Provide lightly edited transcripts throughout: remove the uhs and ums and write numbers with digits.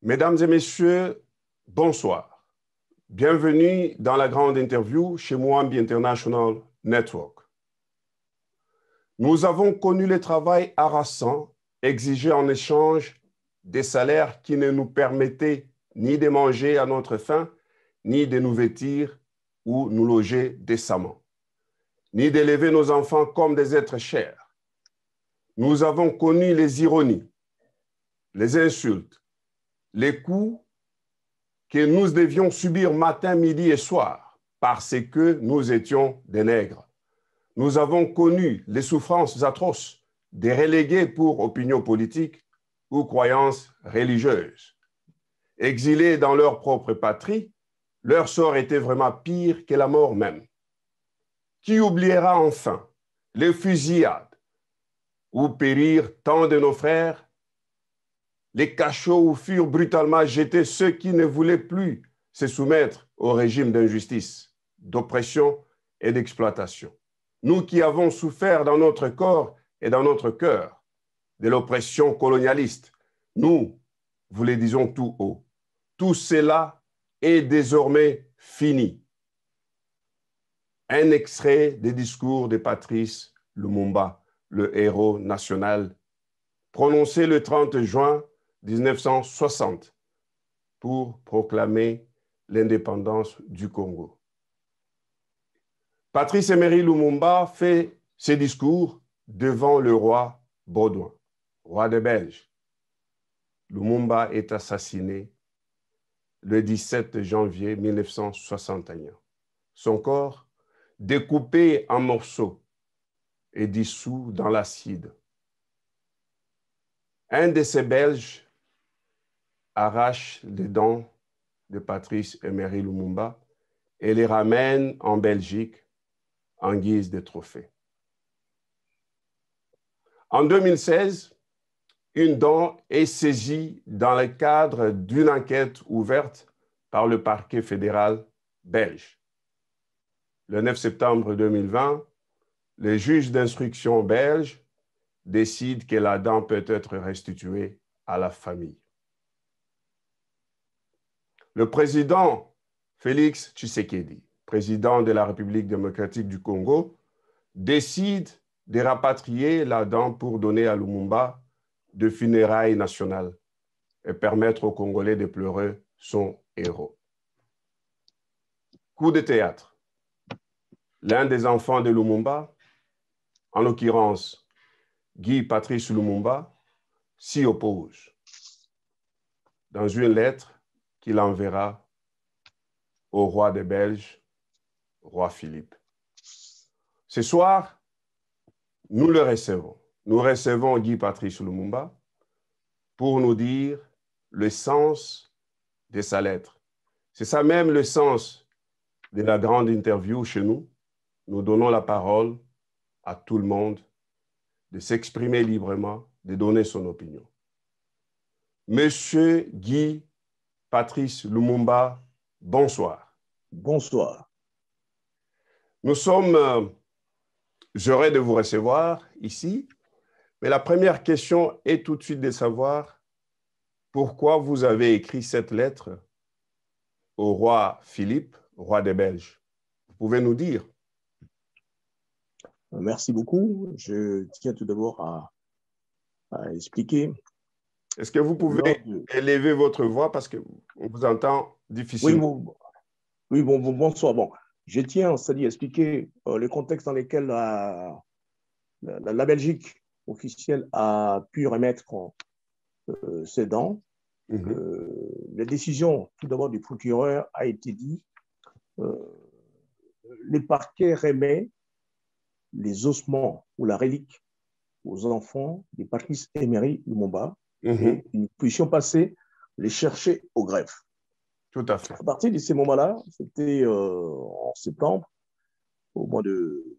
Mesdames et messieurs, bonsoir. Bienvenue dans la grande interview chez Mwambi International Network. Nous avons connu le travail harassant exigé en échange des salaires qui ne nous permettaient ni de manger à notre faim, ni de nous vêtir ou nous loger décemment, ni d'élever nos enfants comme des êtres chers. Nous avons connu les ironies, les insultes, les coups que nous devions subir matin, midi et soir parce que nous étions des nègres. Nous avons connu les souffrances atroces des relégués pour opinion politique ou croyances religieuses. Exilés dans leur propre patrie, leur sort était vraiment pire que la mort même. Qui oubliera enfin les fusillades où périrent tant de nos frères, les cachots où furent brutalement jetés ceux qui ne voulaient plus se soumettre au régime d'injustice, d'oppression et d'exploitation. Nous qui avons souffert dans notre corps et dans notre cœur de l'oppression colonialiste, nous vous le disons tout haut. Tout cela est désormais fini. Un extrait des discours de Patrice Lumumba, le héros national, prononcé le 30 juin 1960 pour proclamer l'indépendance du Congo. Patrice Emery Lumumba fait ses discours devant le roi Baudouin, roi des Belges. Lumumba est assassiné le 17 janvier 1961. Son corps, découpé en morceaux, est dissous dans l'acide. Un de ces Belges arrache les dents de Patrice Emery Lumumba et les ramène en Belgique en guise de trophée. En 2016, une dent est saisie dans le cadre d'une enquête ouverte par le parquet fédéral belge. Le 9 septembre 2020, le juge d'instruction belge décide que la dent peut être restituée à la famille. Le président Félix Tshisekedi, président de la République démocratique du Congo, décide de rapatrier la dent pour donner à Lumumba de funérailles nationales et permettre aux Congolais de pleurer son héros. Coup de théâtre. L'un des enfants de Lumumba, en l'occurrence Guy Patrice Lumumba, s'y oppose dans une lettre qu'il enverra au roi des Belges, roi Philippe. Ce soir, nous le recevons. Nous recevons Guy Patrice Lumumba pour nous dire le sens de sa lettre. C'est ça même le sens de la grande interview chez nous. Nous donnons la parole à tout le monde de s'exprimer librement, de donner son opinion. Monsieur Guy Patrice Lumumba, bonsoir. Bonsoir. Nous sommes heureux de vous recevoir ici, mais la première question est tout de suite de savoir pourquoi vous avez écrit cette lettre au roi Philippe, roi des Belges. Vous pouvez nous dire? Merci beaucoup. Je tiens tout d'abord à expliquer. Est-ce que vous pouvez élever votre voix parce qu'on vous entend difficilement? Oui, bonsoir. Bon, je tiens, c'est-à-dire à expliquer le contexte dans lequel la Belgique officielle a pu remettre ses dents. La décision, tout d'abord, du procureur a été dit, le parquet remet les ossements ou la relique aux enfants de Patrice Emery Lumumba et nous puissions passer les chercher au greffe. Tout à fait. À partir de ces moments-là, c'était en septembre, au mois de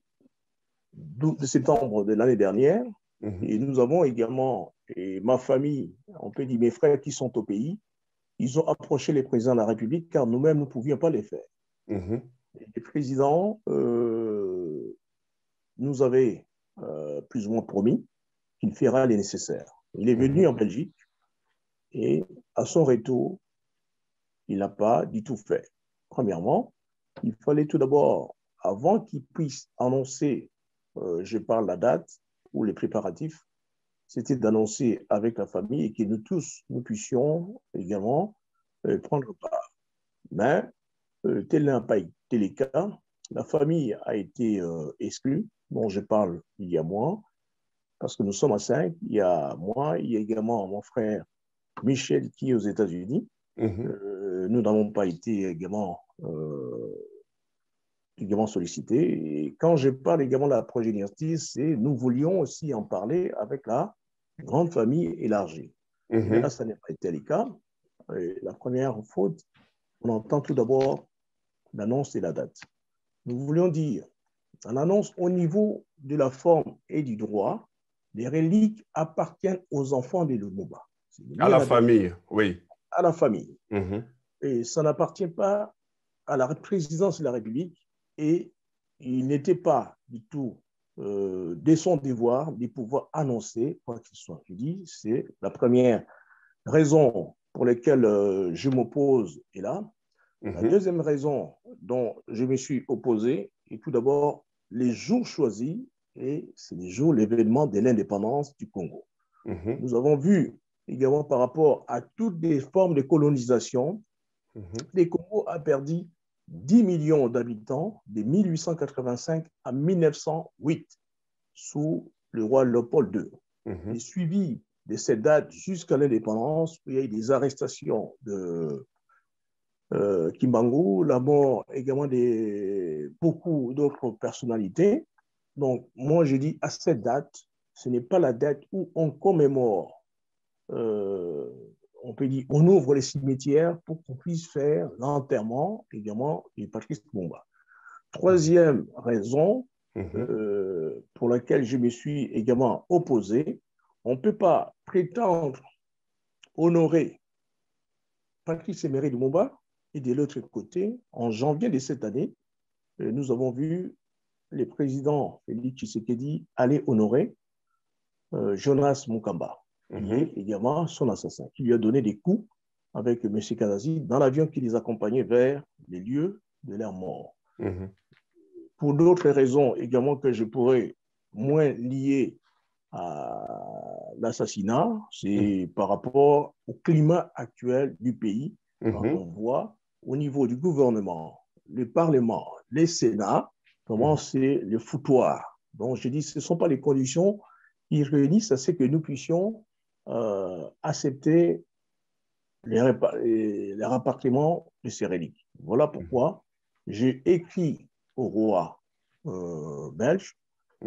septembre de l'année dernière, et nous avons également, et ma famille, on peut dire mes frères qui sont au pays, ils ont approché les présidents de la République car nous-mêmes, nous ne pouvions pas les faire. Les présidents nous avaient plus ou moins promis qu'il fera les nécessaires. Il est venu en Belgique Et à son retour, il n'a pas du tout fait. Premièrement, il fallait tout d'abord, avant qu'il puisse annoncer, je parle la date ou les préparatifs, c'était d'annoncer avec la famille et que nous tous, nous puissions également prendre part. Mais tel n'a pas été le cas. La famille a été exclue, dont je parle il y a moi, parce que nous sommes à 5. Il y a moi, il y a également mon frère Michel qui est aux États-Unis. Nous n'avons pas été également sollicités. Et quand je parle également de la progéniture, c'est nous voulions aussi en parler avec la grande famille élargie. Et là, ça n'a pas été le cas. Et la première faute, on entend tout d'abord l'annonce et la date. Nous voulions dire, en annonce au niveau de la forme et du droit, les reliques appartiennent aux enfants de Lumumba. À la famille, oui. À la famille. Et ça n'appartient pas à la présidence de la République et il n'était pas du tout de son devoir de pouvoir annoncer quoi qu'il soit. Je dis, c'est la première raison pour laquelle je m'oppose est là. La deuxième raison dont je me suis opposé est tout d'abord les jours choisis et c'est les jours, l'événement de l'indépendance du Congo. Nous avons vu également par rapport à toutes les formes de colonisation, le Congo a perdu 10 millions d'habitants de 1885 à 1908 sous le roi Léopold II. Et suivi de cette date jusqu'à l'indépendance, il y a eu des arrestations de Kimbangu, la mort également de beaucoup d'autres personnalités. Donc, moi, je dis à cette date, ce n'est pas la date où on commémore, on peut dire, on ouvre les cimetières pour qu'on puisse faire l'enterrement également de Patrice Lumumba. Troisième raison pour laquelle je me suis également opposé, on ne peut pas prétendre honorer Patrice Emery Lumumba et de l'autre côté, en janvier de cette année, nous avons vu le président Félix Tshisekedi aller honorer Jonas Mukamba, qui est également son assassin, qui lui a donné des coups avec M. Kadazi dans l'avion qui les accompagnait vers les lieux de leur mort. Pour d'autres raisons également que je pourrais moins lier à l'assassinat, c'est par rapport au climat actuel du pays, quand on voit au niveau du gouvernement, le Parlement, les Sénats, comment c'est le foutoir. Donc, je dis, ce ne sont pas les conditions qui réunissent à ce que nous puissions accepter les rapatriements de ces reliques. Voilà pourquoi j'ai écrit au roi belge,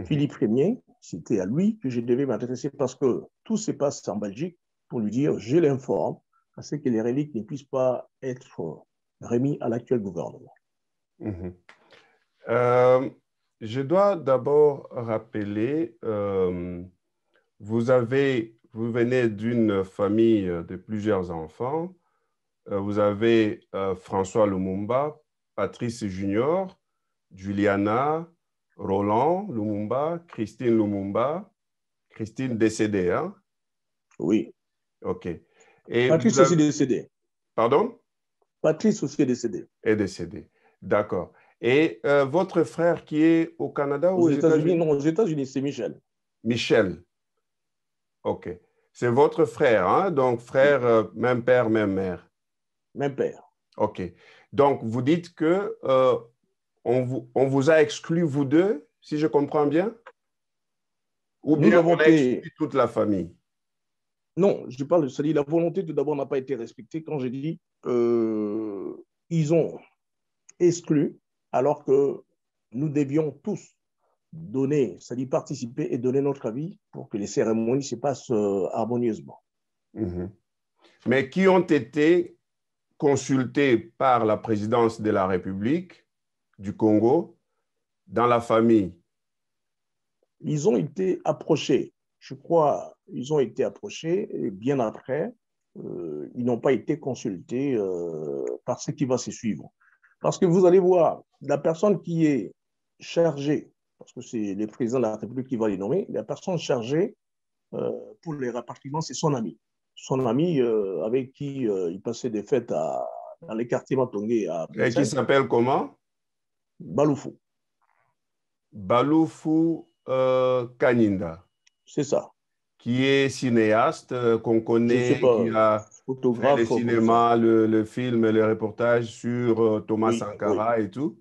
Philippe Ier, c'était à lui que je devais m'adresser parce que tout se passe en Belgique pour lui dire, je l'informe, à ce que les reliques ne puissent pas être remis à l'actuel gouvernement. Je dois d'abord rappeler, vous venez d'une famille de plusieurs enfants. Vous avez François Lumumba, Patrice Junior, Juliana, Roland Lumumba, Christine Lumumba, Christine décédée, hein? Oui. OK. Et Patrice aussi décédé. Pardon? Patrice aussi est décédé. Est décédé. D'accord. Et votre frère qui est au Canada ou aux États-Unis? Non, aux États-Unis, c'est Michel. Michel. OK. C'est votre frère, hein? Donc, frère, même père, même mère. Même père. OK. Donc, vous dites que on vous a exclu, vous deux, si je comprends bien? Ou bien on a exclu toute la famille? Non, je parle, c'est-à-dire la volonté tout d'abord n'a pas été respectée quand j'ai dit ils ont exclu alors que nous devions tous donner, c'est-à-dire participer et donner notre avis pour que les cérémonies se passent harmonieusement. Mais qui ont été consultés par la présidence de la République du Congo dans la famille? Ils ont été approchés. Je crois ils ont été approchés et bien après, ils n'ont pas été consultés par ce qui va se suivre. Parce que vous allez voir, la personne qui est chargée, parce que c'est le président de la République qui va les nommer, la personne chargée pour les rapatriements, c'est son ami. son ami avec qui il passait des fêtes dans les quartiers Matongé à Et qui Bruxelles, s'appelle comment? Baloufou. Baloufou Kaninda, C'est ça. qui est cinéaste, qu'on Je ne sais connaît, pas, qui a fait le photographe comme ça. cinéma, le film, le reportage sur Thomas Oui, oui. Sankara et tout.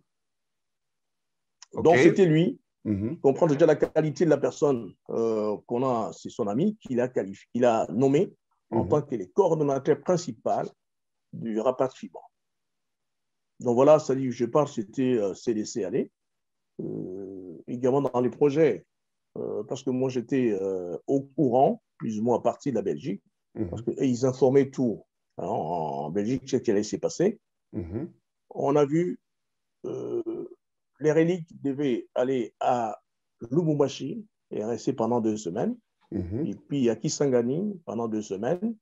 OK. Donc, c'était lui. Mhm, Comprend déjà la qualité de la personne qu'on a, c'est son ami, qu'il a qualifié, qu'il a nommé en mhm, tant que le coordonnateur principal du rapatriement. Donc voilà, ça dit, je parle, c'était CDC aller. Également dans les projets, parce que moi j'étais au courant, plus ou moins à partir de la Belgique, parce mhm, qu'ils informaient tout hein, en Belgique, ce qui allait s'y passer. mhm, On a vu euh, les reliques devaient aller à Lubumbashi et rester pendant 2 semaines. mhm, Et puis à Kisangani pendant 2 semaines.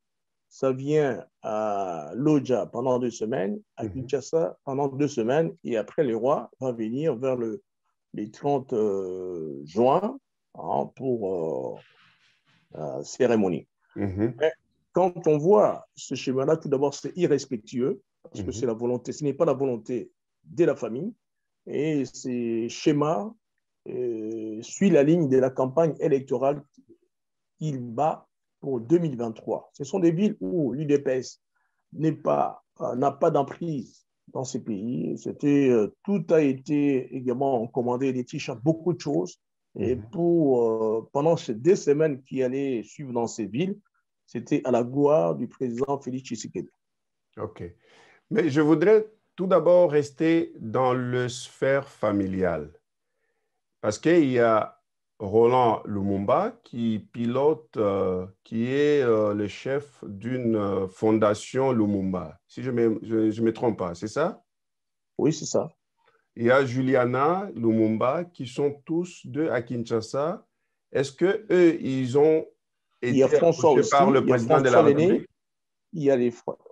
Ça vient à Lodja pendant 2 semaines, à mhm. Kinshasa pendant 2 semaines. Et après, le roi va venir vers les 30 juin hein, pour cérémonie. Mhm, Mais quand on voit ce schéma-là, tout d'abord, c'est irrespectueux parce que c'est mhm, la volonté, ce n'est pas la volonté de la famille. Et ces schémas suivent la ligne de la campagne électorale qu'il bat pour 2023. Ce sont des villes où l'UDPS n'a pas d'emprise dans ces pays. Tout a été également commandé, des t-shirts, beaucoup de choses. Et mhm. pendant ces 2 semaines qui allaient suivre dans ces villes, c'était à la gloire du président Félix Tshisekedi. OK. Mais je voudrais tout d'abord rester dans le sphère familiale. Parce qu'il y a Roland Lumumba qui pilote, qui est le chef d'une fondation Lumumba, si je me trompe pas, c'est ça? Oui, c'est ça. Il y a Juliana Lumumba qui sont tous deux à Kinshasa. Est-ce que eux, ils ont Il y a été François approchés par aussi, le il y a président de la François Lenné, République? il y a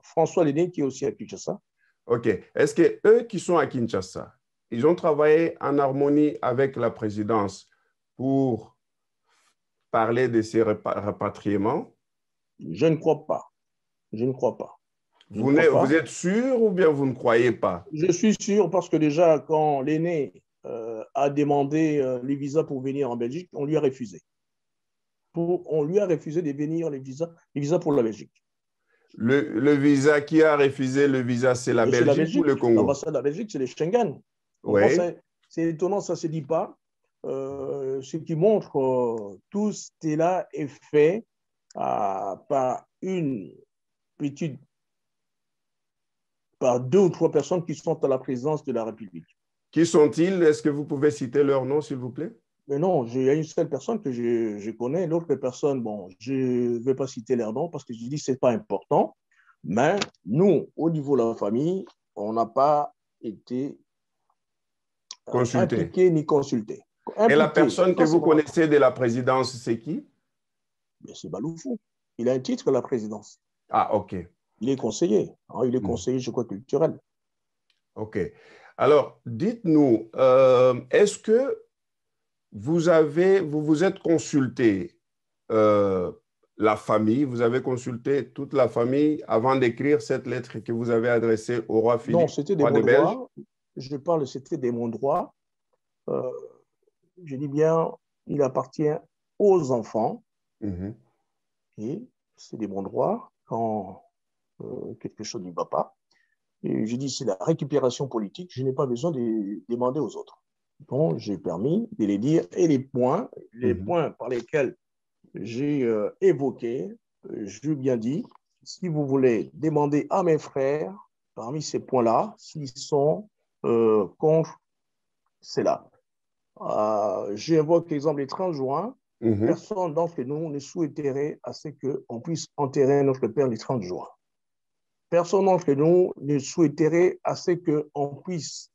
François Lenné qui est aussi à Kinshasa. OK. Est-ce que eux qui sont à Kinshasa, ils ont travaillé en harmonie avec la présidence pour parler de ces rapatriements? Je ne crois pas. Je ne crois pas. Je ne Vous, crois vous pas. êtes sûr ou bien vous ne croyez pas? Je suis sûr parce que déjà, quand l'aîné a demandé les visas pour venir en Belgique, on lui a refusé. On lui a refusé de venir les visas pour la Belgique. Le visa, qui a refusé le visa, c'est la Et c'est la Belgique ou Belgique. le Congo? L'ambassade de la Belgique, c'est les Schengen. Oui. C'est étonnant, ça ne se dit pas. Ce qui montre tout cela est fait par une petite, par 2 ou 3 personnes qui sont à la présidence de la République. Qui sont-ils? Est-ce que vous pouvez citer leur nom, s'il vous plaît? Mais non, il y a une seule personne que je connais. L'autre personne, bon, je ne vais pas citer leur nom parce que je dis que ce n'est pas important. Mais nous, au niveau de la famille, on n'a pas été Consultez. impliqués ni consultés. Et la Impliqués, personne que quand c'est vous vraiment, connaissez de la présidence, c'est qui? c'est Baloufou. Il a un titre à la présidence. Ah, OK. Il est conseiller. Hein, il est conseiller, je crois, culturel. OK. Alors, dites-nous, est-ce que vous vous êtes consulté euh, la famille, vous avez consulté toute la famille avant d'écrire cette lettre que vous avez adressée au roi Non, Philippe, c'était des roi bons des Belges? droits. Je parle, c'était des bons droits. Euh, je dis bien, il appartient aux enfants Mhm, et c'est des bons droits quand quelque chose ne va pas. Et je dis, c'est la récupération politique, je n'ai pas besoin de demander aux autres. Donc, j'ai permis de les dire et les mhm, points par lesquels j'ai évoqué, je lui ai bien dit, si vous voulez demander à mes frères, parmi ces points-là, s'ils sont contre cela. J'évoque l'exemple des 30 juin. mhm, Personne d'entre nous ne souhaiterait à ce qu'on puisse enterrer notre père les 30 juin. Personne d'entre nous ne souhaiterait à ce qu'on puisse,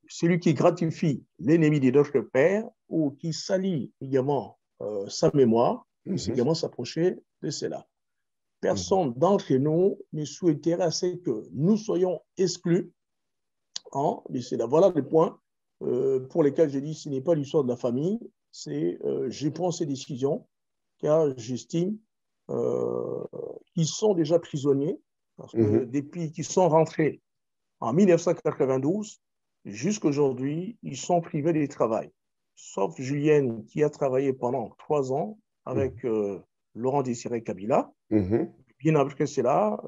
celui qui gratifie l'ennemi de notre père ou qui salit également sa mémoire, puisse mhm, également s'approcher de cela. mhm, Personne d'entre nous ne souhaiterait à ce que nous soyons exclus de cela. Voilà les points pour lesquels je dis ce n'est pas l'histoire de la famille, c'est je prends ces décisions car j'estime qui sont déjà prisonniers, parce que depuis qu'ils sont rentrés en 1992, jusqu'à aujourd'hui, ils sont privés du travail. Sauf Julienne, qui a travaillé pendant 3 ans avec Laurent Désiré Kabila. Bien après cela,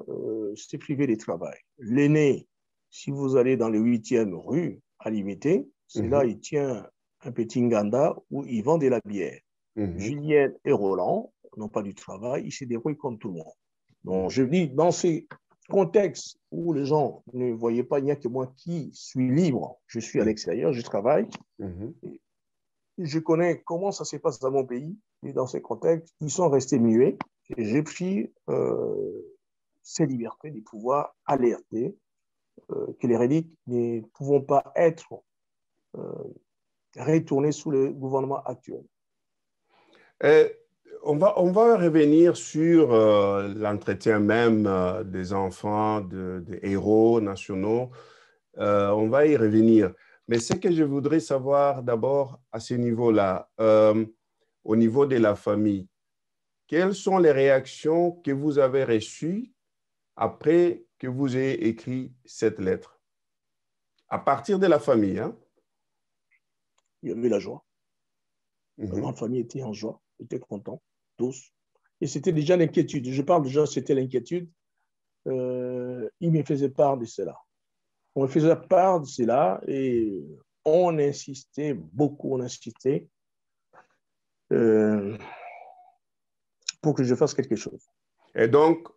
c'est privé du travail. L'aîné, si vous allez dans le 8e rue à Limité, c'est là il tient un petit nganda où il vend de la bière. Julienne et Roland n'ont pas du travail, ils se débrouillent comme tout le monde. Donc, je dis, dans ces contextes où les gens ne voyaient pas, il n'y a que moi qui suis libre, je suis à l'extérieur, je travaille, je connais comment ça se passe dans mon pays, et dans ces contextes, ils sont restés muets, et j'ai pris ces libertés de pouvoir alerter que les reliques ne pouvons pas être retournées sous le gouvernement actuel. On va revenir sur l'entretien même des enfants, des héros nationaux. On va y revenir. Mais ce que je voudrais savoir d'abord à ce niveau-là, au niveau de la famille, quelles sont les réactions que vous avez reçues après que vous ayez écrit cette lettre? À partir de la famille, hein? Il y avait la joie. La grande famille était en joie, était content, tous. Et c'était déjà l'inquiétude. Je parle déjà, c'était l'inquiétude. Ils me faisaient part de cela. On me faisait part de cela et on insistait beaucoup, on insistait pour que je fasse quelque chose. Et donc,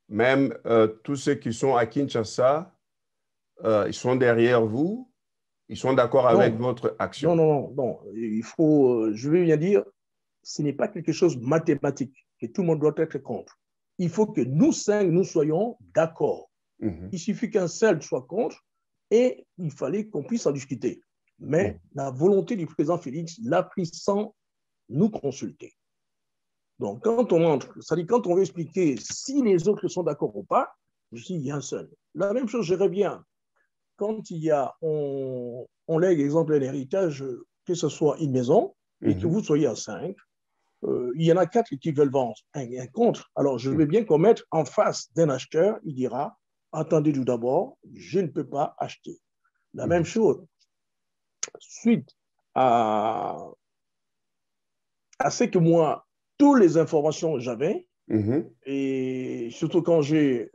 même tous ceux qui sont à Kinshasa, ils sont derrière vous, ils sont d'accord avec votre action. Non. Il faut, je veux bien dire, ce n'est pas quelque chose de mathématique que tout le monde doit être contre. Il faut que nous 5, nous soyons d'accord. Il suffit qu'un seul soit contre et il fallait qu'on puisse en discuter. Mais la volonté du président Félix l'a pris sans nous consulter. Donc, quand on entre, c'est-à-dire quand on veut expliquer si les autres sont d'accord ou pas, je dis il y a un seul. La même chose, je reviens. Quand il y a, on lègue, exemple, un héritage, que ce soit une maison, et que vous soyez à 5, il y en a 4 qui veulent vendre, un contre. Alors, je veux bien qu'on mette en face d'un acheteur, il dira, attendez tout d'abord, je ne peux pas acheter. La même chose, suite à ce que moi, toutes les informations j'avais, et surtout quand j'ai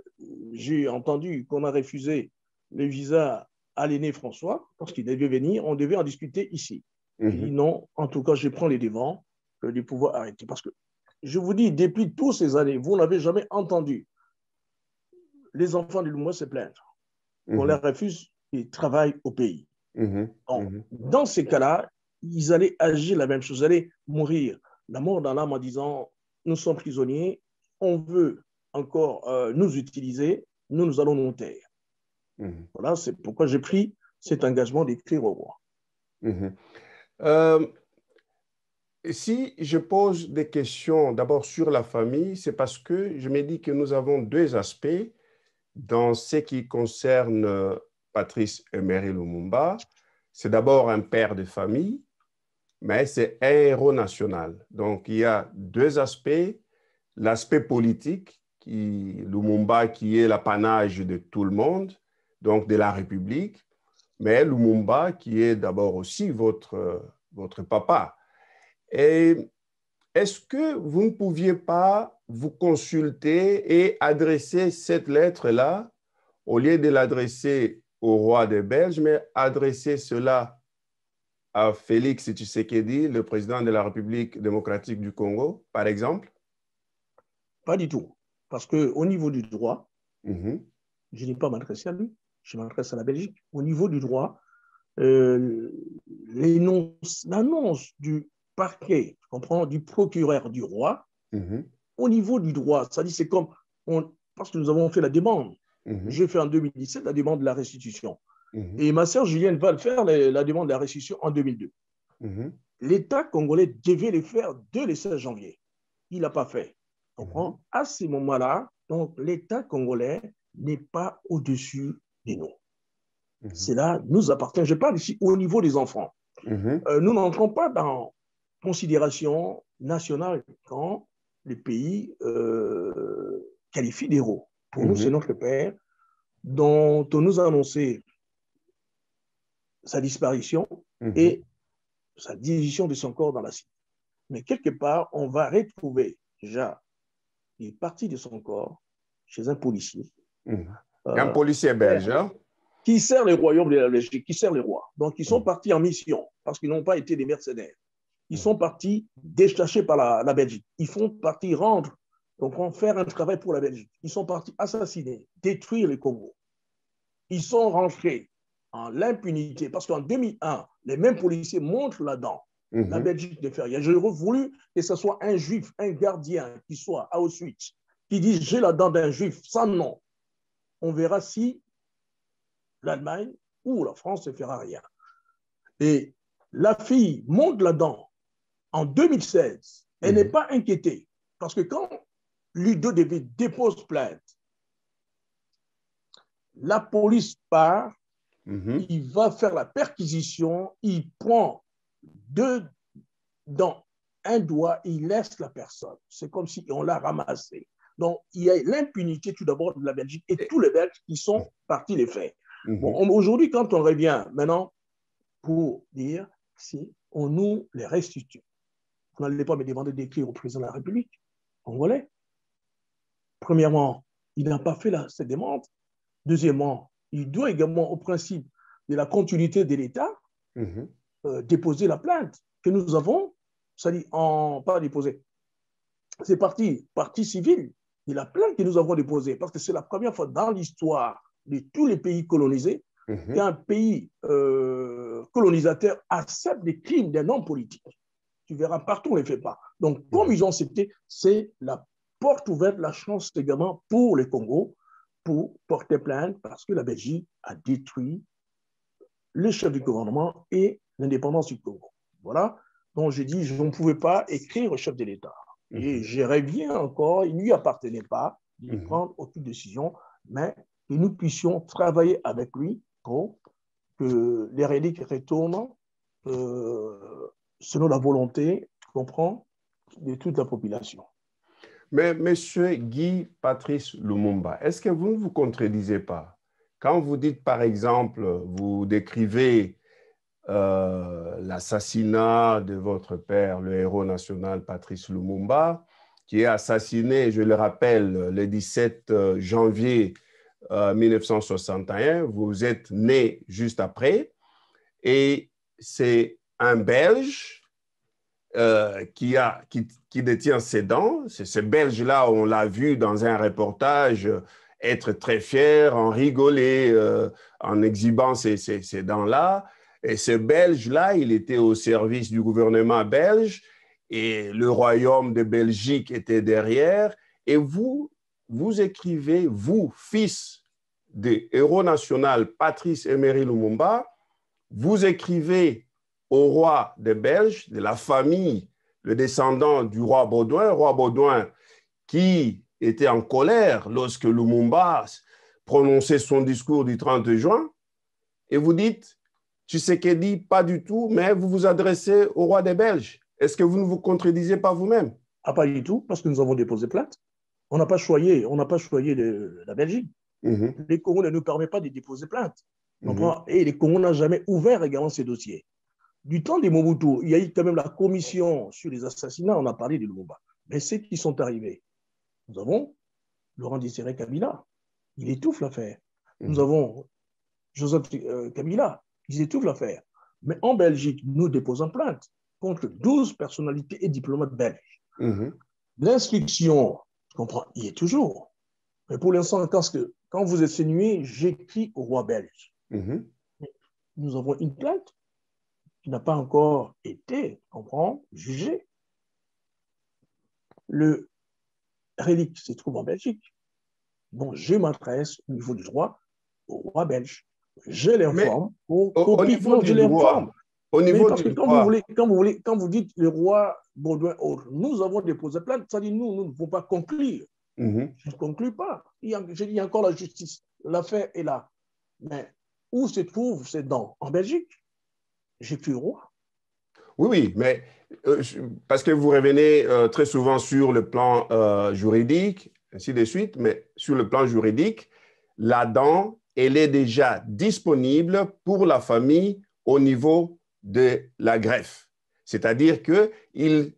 entendu qu'on a refusé le visa à l'aîné François, parce qu'il devait venir, on devait en discuter ici. J'ai dit non, en tout cas, je prends les devants de pouvoir arrêter. Parce que je vous dis, depuis toutes ces années, vous n'avez jamais entendu les enfants du Lumumba se plaindre. On leur refuse qu'ils travaillent au pays. Donc, dans ces cas-là, ils allaient agir la même chose, ils allaient mourir la mort dans l'âme en disant nous sommes prisonniers, on veut encore nous utiliser, nous allons nous taire. Voilà, c'est pourquoi j'ai pris cet engagement d'écrire au roi. Si je pose des questions d'abord sur la famille, c'est parce que je me dis que nous avons 2 aspects dans ce qui concerne Patrice Emery Lumumba. C'est d'abord un père de famille, mais c'est un héros national. Donc, il y a 2 aspects. L'aspect politique, Lumumba qui est l'apanage de tout le monde, donc de la République, mais Lumumba qui est d'abord aussi votre papa. Et est-ce que vous ne pouviez pas vous consulter et adresser cette lettre-là, au lieu de l'adresser au roi des Belges, mais adresser cela à Félix Tshisekedi, le président de la République démocratique du Congo, par exemple? Pas du tout. Parce qu'au niveau du droit, je n'ai pas m'adresser à lui, je m'adresse à la Belgique. Au niveau du droit, l'annonce du parquet, je comprends, du procureur du roi, au niveau du droit, c'est comme, parce que nous avons fait la demande. J'ai fait en 2017 la demande de la restitution. Et ma sœur Julienne va le faire, la demande de la restitution en 2002. L'État congolais devait le faire dès le 16 janvier. Il n'a pas fait. Comprends? À ce moment-là, donc l'État congolais n'est pas au-dessus de nous. Cela nous appartient. Je parle ici au niveau des enfants. Nous n'entrons pas dans considération nationale quand les pays qualifient d'héros. Pour nous, c'est notre père dont on nous a annoncé sa disparition et sa division de son corps dans la cité. Mais quelque part, on va retrouver déjà une partie de son corps chez un policier. Un policier belge, hein? Qui sert le royaume de la Belgique, qui sert les rois. Donc, ils sont partis en mission parce qu'ils n'ont pas été des mercenaires. Ils sont partis détachés par la Belgique. Ils font partie rendre, faire un travail pour la Belgique. Ils sont partis assassiner, détruire le Congo. Ils sont rentrés en l'impunité parce qu'en 2001, les mêmes policiers montrent là-dedans la Belgique ne fait rien. J'aurais voulu que ce soit un juif, un gardien qui soit à Auschwitz, qui dise j'ai la dent d'un juif sans nom. On verra si l'Allemagne ou la France ne fera rien. Et la fille monte là-dedans en 2016. Elle n'est pas inquiétée parce que quand Ludo David dépose plainte, la police part, il va faire la perquisition, il prend dans un doigt, il laisse la personne. C'est comme si on l'a ramassé. Donc, il y a l'impunité tout d'abord de la Belgique et tous les Belges qui sont partis les faire. Bon, aujourd'hui, quand on revient maintenant pour dire si on nous les restitue, vous n'allez pas me demander d'écrire au président de la République congolais. Premièrement, il n'a pas fait cette demande. Deuxièmement, il doit également, au principe de la continuité de l'État, déposer la plainte que nous avons, c'est-à-dire pas déposer, c'est partie civile de la plainte que nous avons déposée, parce que c'est la première fois dans l'histoire de tous les pays colonisés qu'un pays colonisateur accepte des crimes d'un homme politique. Tu verras, partout on ne les fait pas. Donc, comme ils ont accepté, c'est la porte ouverte, la chance également pour le Congo, pour porter plainte, parce que la Belgique a détruit le chef du gouvernement et l'indépendance du Congo. Voilà. Donc, j'ai dit, je ne pouvais pas écrire au chef de l'État. Et j'irais bien encore, il ne lui appartenait pas de prendre aucune décision, mais que nous puissions travailler avec lui pour que les reliques retournent selon la volonté, comprend, de toute la population. Mais Monsieur Guy Patrice Lumumba, est-ce que vous ne vous contredisez pas? Quand vous dites, par exemple, vous décrivez l'assassinat de votre père, le héros national Patrice Lumumba, qui est assassiné, je le rappelle, le 17 janvier 1961. Vous êtes né juste après. Et c'est un Belge qui détient ses dents. C'est ce Belge-là, on l'a vu dans un reportage, être très fier, en rigoler, en exhibant ses dents-là. Et ce Belge-là, il était au service du gouvernement belge et le royaume de Belgique était derrière. Et vous écrivez, vous, fils du héros national Patrice Emery Lumumba, vous écrivez au roi des Belges, de la famille, le descendant du roi Baudouin qui était en colère lorsque Lumumba prononçait son discours du 30 juin, et vous dites, Tshisekedi, pas du tout, mais vous vous adressez au roi des Belges. Est-ce que vous ne vous contredisez pas vous-même? Ah, pas du tout, parce que nous avons déposé plainte. On n'a pas choyé la Belgique. Les Congos ne nous permettent pas de déposer plainte. Et les Congos n'ont jamais ouvert également ces dossiers. Du temps des Mobutu, il y a eu quand même la commission sur les assassinats, on a parlé de Lumumba. Mais ceux qui sont arrivés, nous avons Laurent Désiré Kabila, il étouffe l'affaire. Nous avons Joseph Kabila, il étouffe l'affaire. Mais en Belgique, nous déposons plainte contre 12 personnalités et diplomates belges. L'instruction, je comprends, il est toujours. Mais pour l'instant, quand vous insinuez, j'écris au roi belge. Nous avons une plainte qui n'a pas encore été, jugée. Le relique se trouve en Belgique. Bon, je m'adresse au niveau du droit au roi belge. Je l'informe. Au niveau du droit. Au niveau du droit. Quand vous dites le roi Baudouin, nous avons déposé plainte, ça dit nous ne pouvons pas conclure. Je ne conclue pas. J'ai dit encore la justice. L'affaire est là. Mais où se trouvent ces dents? En Belgique. J'écris au roi. Oui, oui, mais parce que vous revenez très souvent sur le plan juridique, ainsi de suite, mais sur le plan juridique, la dent, elle est déjà disponible pour la famille au niveau de la greffe. C'est-à-dire qu'il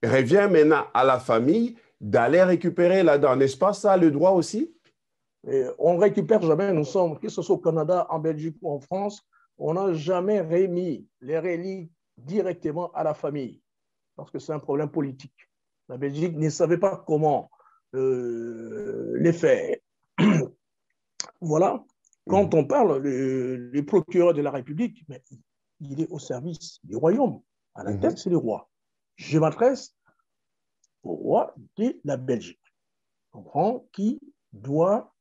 revient maintenant à la famille d'aller récupérer la dent. N'est-ce pas ça le droit aussi? Et on ne récupère jamais, nous sommes, que ce soit au Canada, en Belgique ou en France, on n'a jamais remis les reliques directement à la famille, parce que c'est un problème politique. La Belgique ne savait pas comment les faire. Voilà. Quand Mhm. on parle, le procureur de la République, mais il est au service du royaume. À la Mhm. tête, c'est le roi. Je m'adresse au roi de la Belgique, qui doit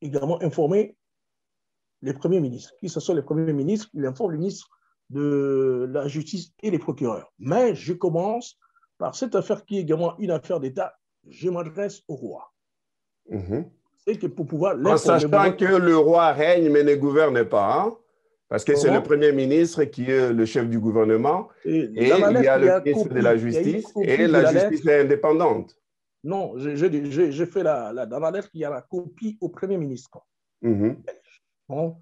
également informer les premiers ministres. Qui ce soit les premiers ministres, il informe le ministre de la Justice et les procureurs. Mais je commence par cette affaire qui est également une affaire d'État. Je m'adresse au roi. Mhm. C'est que pour pouvoir En l'informer, sachant que le roi règne mais ne gouverne pas, hein, parce que c'est le comment. Premier ministre qui est le chef du gouvernement Et dans et la il y lettre, a il y le a ministre de la copie. Il y a une Justice et copie de la la lettre. justice est indépendante. Non, je fais dans la lettre, il y a la copie au Premier ministre. Mhm. Bon,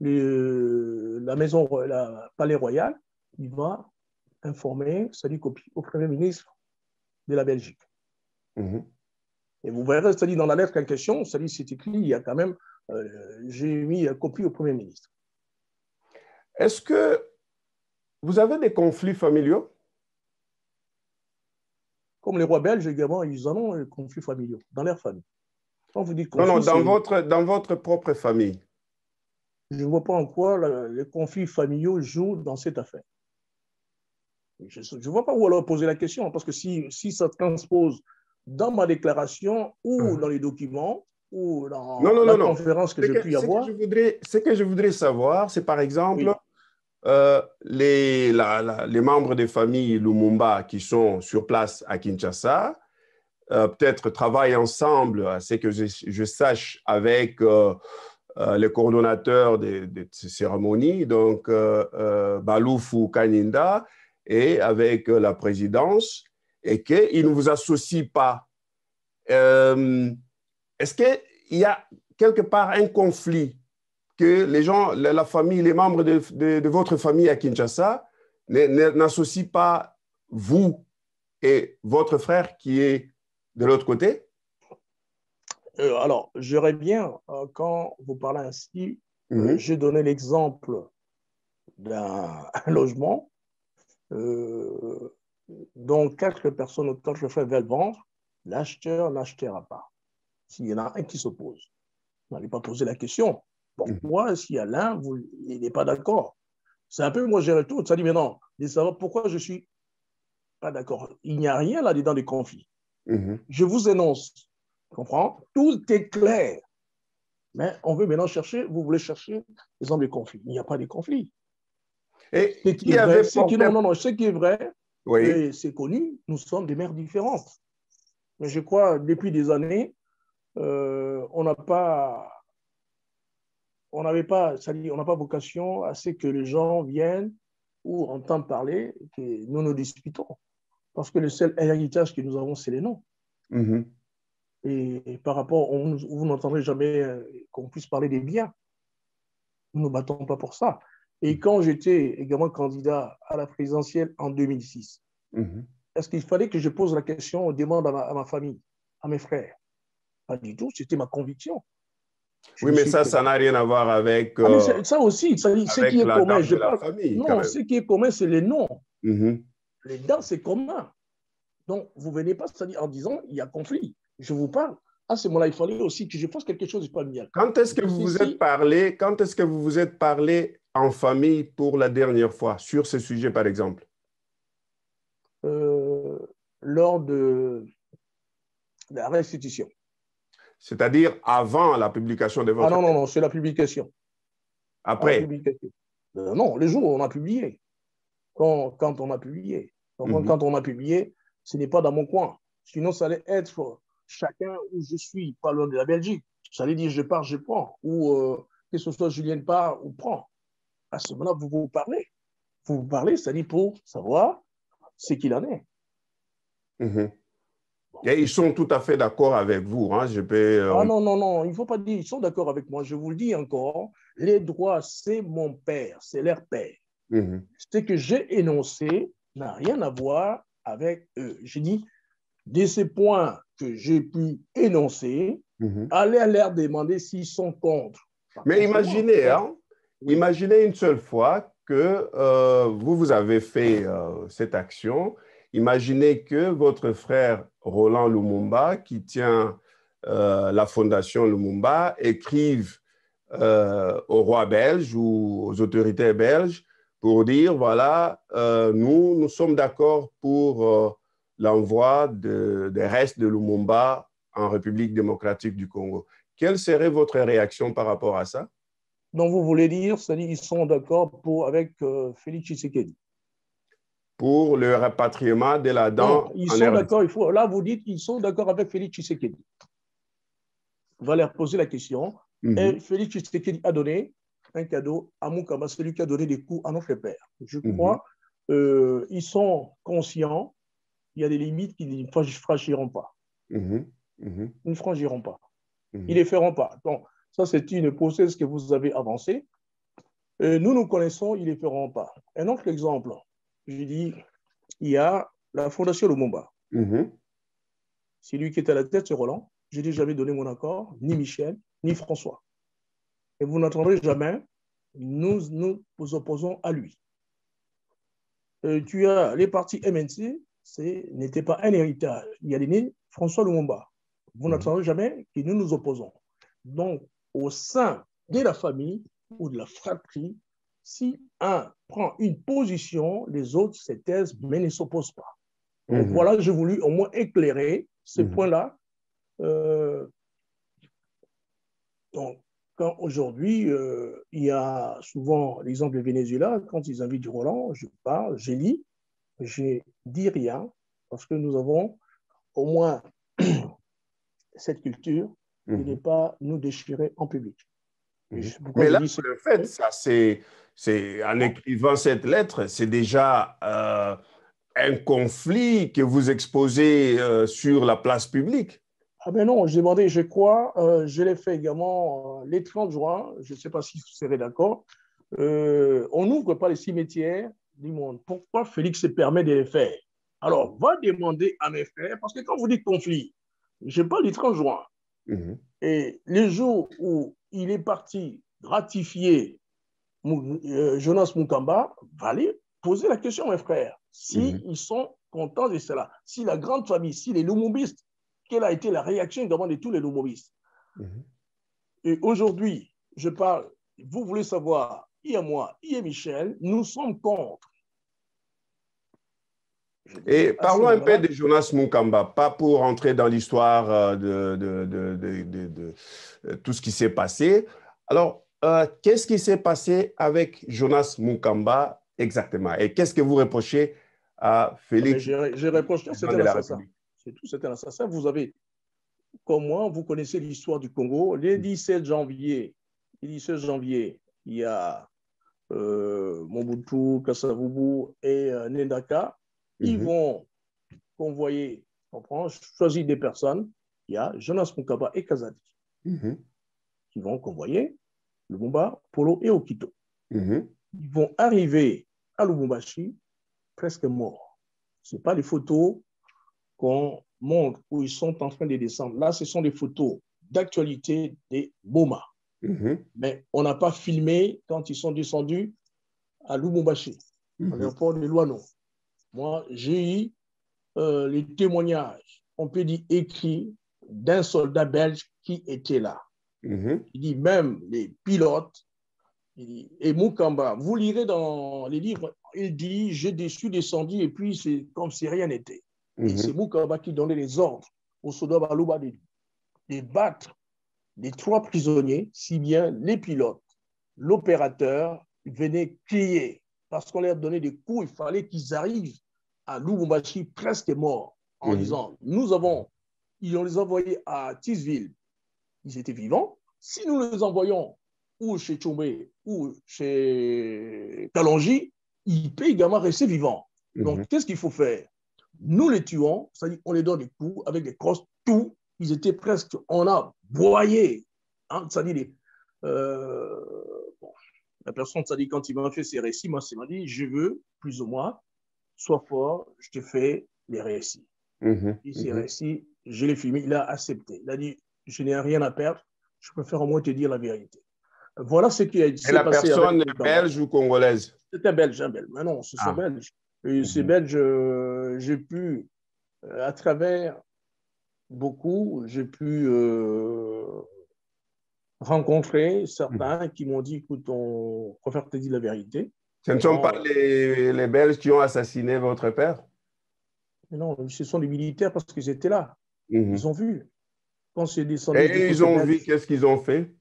la maison, la palais royal, il va informer, c'est-à-dire copie au Premier ministre de la Belgique. Mhm. Et vous verrez, c'est-à-dire dans la lettre en question, c'est-à-dire c'est écrit, il y a quand même, j'ai mis la copie au Premier ministre. Est-ce que vous avez des conflits familiaux? Comme les rois belges également, ils en ont des conflits familiaux dans leur famille. Quand vous dites Non, non, conflit, c'est, dans votre propre famille. je ne vois pas en quoi les conflits familiaux jouent dans cette affaire. Je ne vois pas où alors poser la question, parce que si ça transpose dans ma déclaration ou Mhm. dans les documents ou Non, dans non, la non, non. conférence que j'ai pu avoir, Ce que je voudrais savoir, c'est par exemple oui, les membres des familles Lumumba qui sont sur place à Kinshasa, peut-être travaillent ensemble, à ce que je sache, avec le coordonnateur de ces cérémonies, donc Baloufou Kaninda, et avec la présidence, et qu'ils ne vous associent pas. Euh, Est-ce qu'il y a quelque part un conflit que les gens, la famille, les membres de votre famille à Kinshasa n'associent pas vous et votre frère qui est de l'autre côté? alors j'aurais bien, quand vous parlez ainsi, Mhm. j'ai donné l'exemple d'un logement euh, dont quatre personnes ou quatre frères veulent vendre, l'acheteur n'achètera pas. S'il y en a un qui s'oppose, vous n'allez pas poser la question. Mhm. Pourquoi, s'il y a l'un, il n'est pas d'accord? C'est un peu, moi, j'ai tout. Ça dit, mais non, de savoir pourquoi je ne suis pas d'accord. Il n'y a rien là-dedans de conflit. Mhm. Je vous énonce, tu comprends? Tout est clair. Mais on veut maintenant chercher, vous voulez chercher exemple de conflit. Il n'y a pas de conflit. Ce Et qui est qui vrai, avait porté... ce qui est vrai, Oui. et c'est connu, nous sommes des mères différentes. Mais je crois, depuis des années, on n'a pas, on n'avait pas, on n'a pas vocation à ce que les gens viennent ou entendent parler, que nous nous disputons. Parce que le seul héritage que nous avons, c'est les noms. Mhm. Et par rapport, vous n'entendrez jamais qu'on puisse parler des biens. Nous ne nous battons pas pour ça. Et quand j'étais également candidat à la présidentielle en 2006, Mhm. est-ce qu'il fallait que je pose la question, on demande à ma famille, à mes frères? Pas du tout, c'était ma conviction. Je Oui, me mais suis ça présenté. n'a rien à voir avec, Ah, mais ça aussi, ce qui avec est la commun, dame je de la parle. famille, quand Non, même. ce qui est commun, c'est les noms. Mhm. Les dents, c'est commun. Donc, vous ne venez pas, c'est-à-dire en disant, il y a conflit. Je vous parle. À ce moment-là, il fallait aussi que je fasse quelque chose de familial. Quand est-ce que vous vous êtes parlé, quand est-ce que vous vous êtes parlé en famille pour la dernière fois sur ce sujet, par exemple? euh, lors de la restitution. C'est-à-dire avant la publication de Ah votre non, non, lettre. non, c'est la publication. À la Après. publication. Non, le jour où on a publié. Quand on a publié. Donc, Mhm. quand on a publié, ce n'est pas dans mon coin. Sinon, ça allait être chacun où je suis, pas loin de la Belgique. Ça allait dire je pars, je prends. Ou que ce soit Julien part ou prend. À ce moment-là, vous vous parlez. vous parler, c'est-à-dire pour savoir ce qu'il en est. Mhm. Et ils sont tout à fait d'accord avec vous. Hein. Ah non, non, non, il ne faut pas dire, ils sont d'accord avec moi. Je vous le dis encore, les droits, c'est mon père, c'est leur père. Ce que j'ai énoncé n'a rien à voir avec eux. J'ai dit, de ces points que j'ai pu énoncer, allez leur demander s'ils sont contre. Mais imaginez, hein, imaginez une seule fois que vous avez fait cette action. Imaginez que votre frère Roland Lumumba, qui tient la fondation Lumumba, écrive au roi belge ou aux autorités belges pour dire, voilà, nous sommes d'accord pour l'envoi des restes de Lumumba en République démocratique du Congo. Quelle serait votre réaction par rapport à ça? Donc, vous voulez dire, c'est-à-dire qu'ils sont d'accord avec Félix Tshisekedi? Pour le rapatriement de la Non, dent ils en sont RDC. d'accord. Là, vous dites qu'ils sont d'accord avec Félix Tshisekedi. On va leur poser la question. Et Félix Tshisekedi a donné un cadeau à Moukama, celui qui a donné des coups à notre père. Je crois ils sont conscients qu'il y a des limites qu'ils ne franchiront pas. Ils ne franchiront pas. Ils ne les feront pas. Donc, ça, c'est une hypothèse que vous avez avancée. Nous connaissons, ils ne les feront pas. Un autre exemple, je dis, il y a la Fondation Lumumba. C'est lui qui est à la tête, c'est Roland. Je n'ai jamais donné mon accord, ni Michel, ni François. Et vous n'entendrez jamais, nous opposons à lui. Tu as les partis MNC, n'était pas un héritage. Il y a né François Lumumba. Vous n'entendrez jamais que nous nous opposons. Donc, au sein de la famille ou de la fratrie, si un prend une position, les autres se taisent, mais ne s'opposent pas. Donc, voilà, j'ai voulu au moins éclairer ces points-là. Donc, quand aujourd'hui, il y a souvent l'exemple du Venezuela, quand ils invitent du Roland, je parle, je lis, je dis rien, parce que nous avons au moins cette culture de ne pas nous déchirer en public. Mais là, le fait, ça, c'est en écrivant cette lettre, c'est déjà un conflit que vous exposez sur la place publique. Ah ben non, j'ai demandé, je crois, je l'ai fait également les 30 juin, je ne sais pas si vous serez d'accord, on n'ouvre pas les cimetières du monde. Pourquoi Félix se permet de les faire? Alors, va demander à mes frères, parce que quand vous dites conflit, je parle du 30 juin. Et les jours où il est parti ratifier Jonas Moukamba, va aller poser la question, mes frères, s'ils sont contents de cela. Si la grande famille, si les Lumumbistes, quelle a été la réaction également de tous les Lumumbistes? Et aujourd'hui, je parle, vous voulez savoir, il y a moi, il y a Michel, nous sommes contre. Et parlons un peu de Jonas Moukamba, pas pour entrer dans l'histoire de tout ce qui s'est passé. Alors, qu'est-ce qui s'est passé avec Jonas Moukamba exactement? Et qu'est-ce que vous reprochez à Félix? Je reproche que c'était un assassin. C'est tout, c'était un assassin. Vous avez, comme moi, vous connaissez l'histoire du Congo. Le 17 janvier, il y a Mobutu, Kasavubu et Nendaka. Ils vont convoyer, choisir des personnes. Il y a Jonas Moukamba et Kazadi qui vont convoyer Lumumba, Polo et Okito. Ils vont arriver à Lubumbashi presque morts. Ce n'est pas les photos qu'on montre où ils sont en train de descendre. Là, ce sont des photos d'actualité des Boma. Mais on n'a pas filmé quand ils sont descendus à Lubumbashi, à l'aéroport de Luano. Moi, j'ai eu les témoignages, on peut dire écrits, d'un soldat belge qui était là. Il dit même les pilotes, et Moukamba, vous lirez dans les livres, il dit, je suis descendu et puis c'est comme si rien n'était. Et c'est Moukamba qui donnait les ordres aux soldats Balouba de battre les 3 prisonniers, si bien les pilotes, l'opérateur venaient crier parce qu'on leur donnait des coups, il fallait qu'ils arrivent à Lubumbashi presque morts en disant, ils ont les envoyés à Tisville, ils étaient vivants. Si nous les envoyons ou chez Tchoumbé ou chez Kalonji, il peut également rester vivant. Donc, Mhm. qu'est-ce qu'il faut faire? Nous les tuons, c'est-à-dire qu'on les donne des coups avec des crosses, tout. Ils étaient presque, on a broyé, hein, c'est-à-dire bon, la personne, c'est-à-dire quand il m'a fait ses récits, moi, il m'a dit, je veux, plus ou moins, sois fort, je te fais les récits. Mhm. Et ces Mhm. récits, je l'ai filmé, il a accepté. Il a dit, je n'ai rien à perdre, je préfère au moins te dire la vérité. Voilà ce qui Et s'est la passé avec personne est Moukamba. belge ou congolaise? C'était belge, hein, belge. Mais non, ce sont Ah. belges. Et ces Mhm. belges, j'ai pu, à travers beaucoup, j'ai pu rencontrer Mhm. certains qui m'ont dit, écoute, on préfère te dire la vérité. Ce ne sont pas Non, les Belges qui ont assassiné votre père? non, ce sont des militaires parce qu'ils étaient là. Mhm. Ils ont vu. Quand c'est descendu du Et ils côté ont vu, belge, qu'est-ce qu'ils ont fait?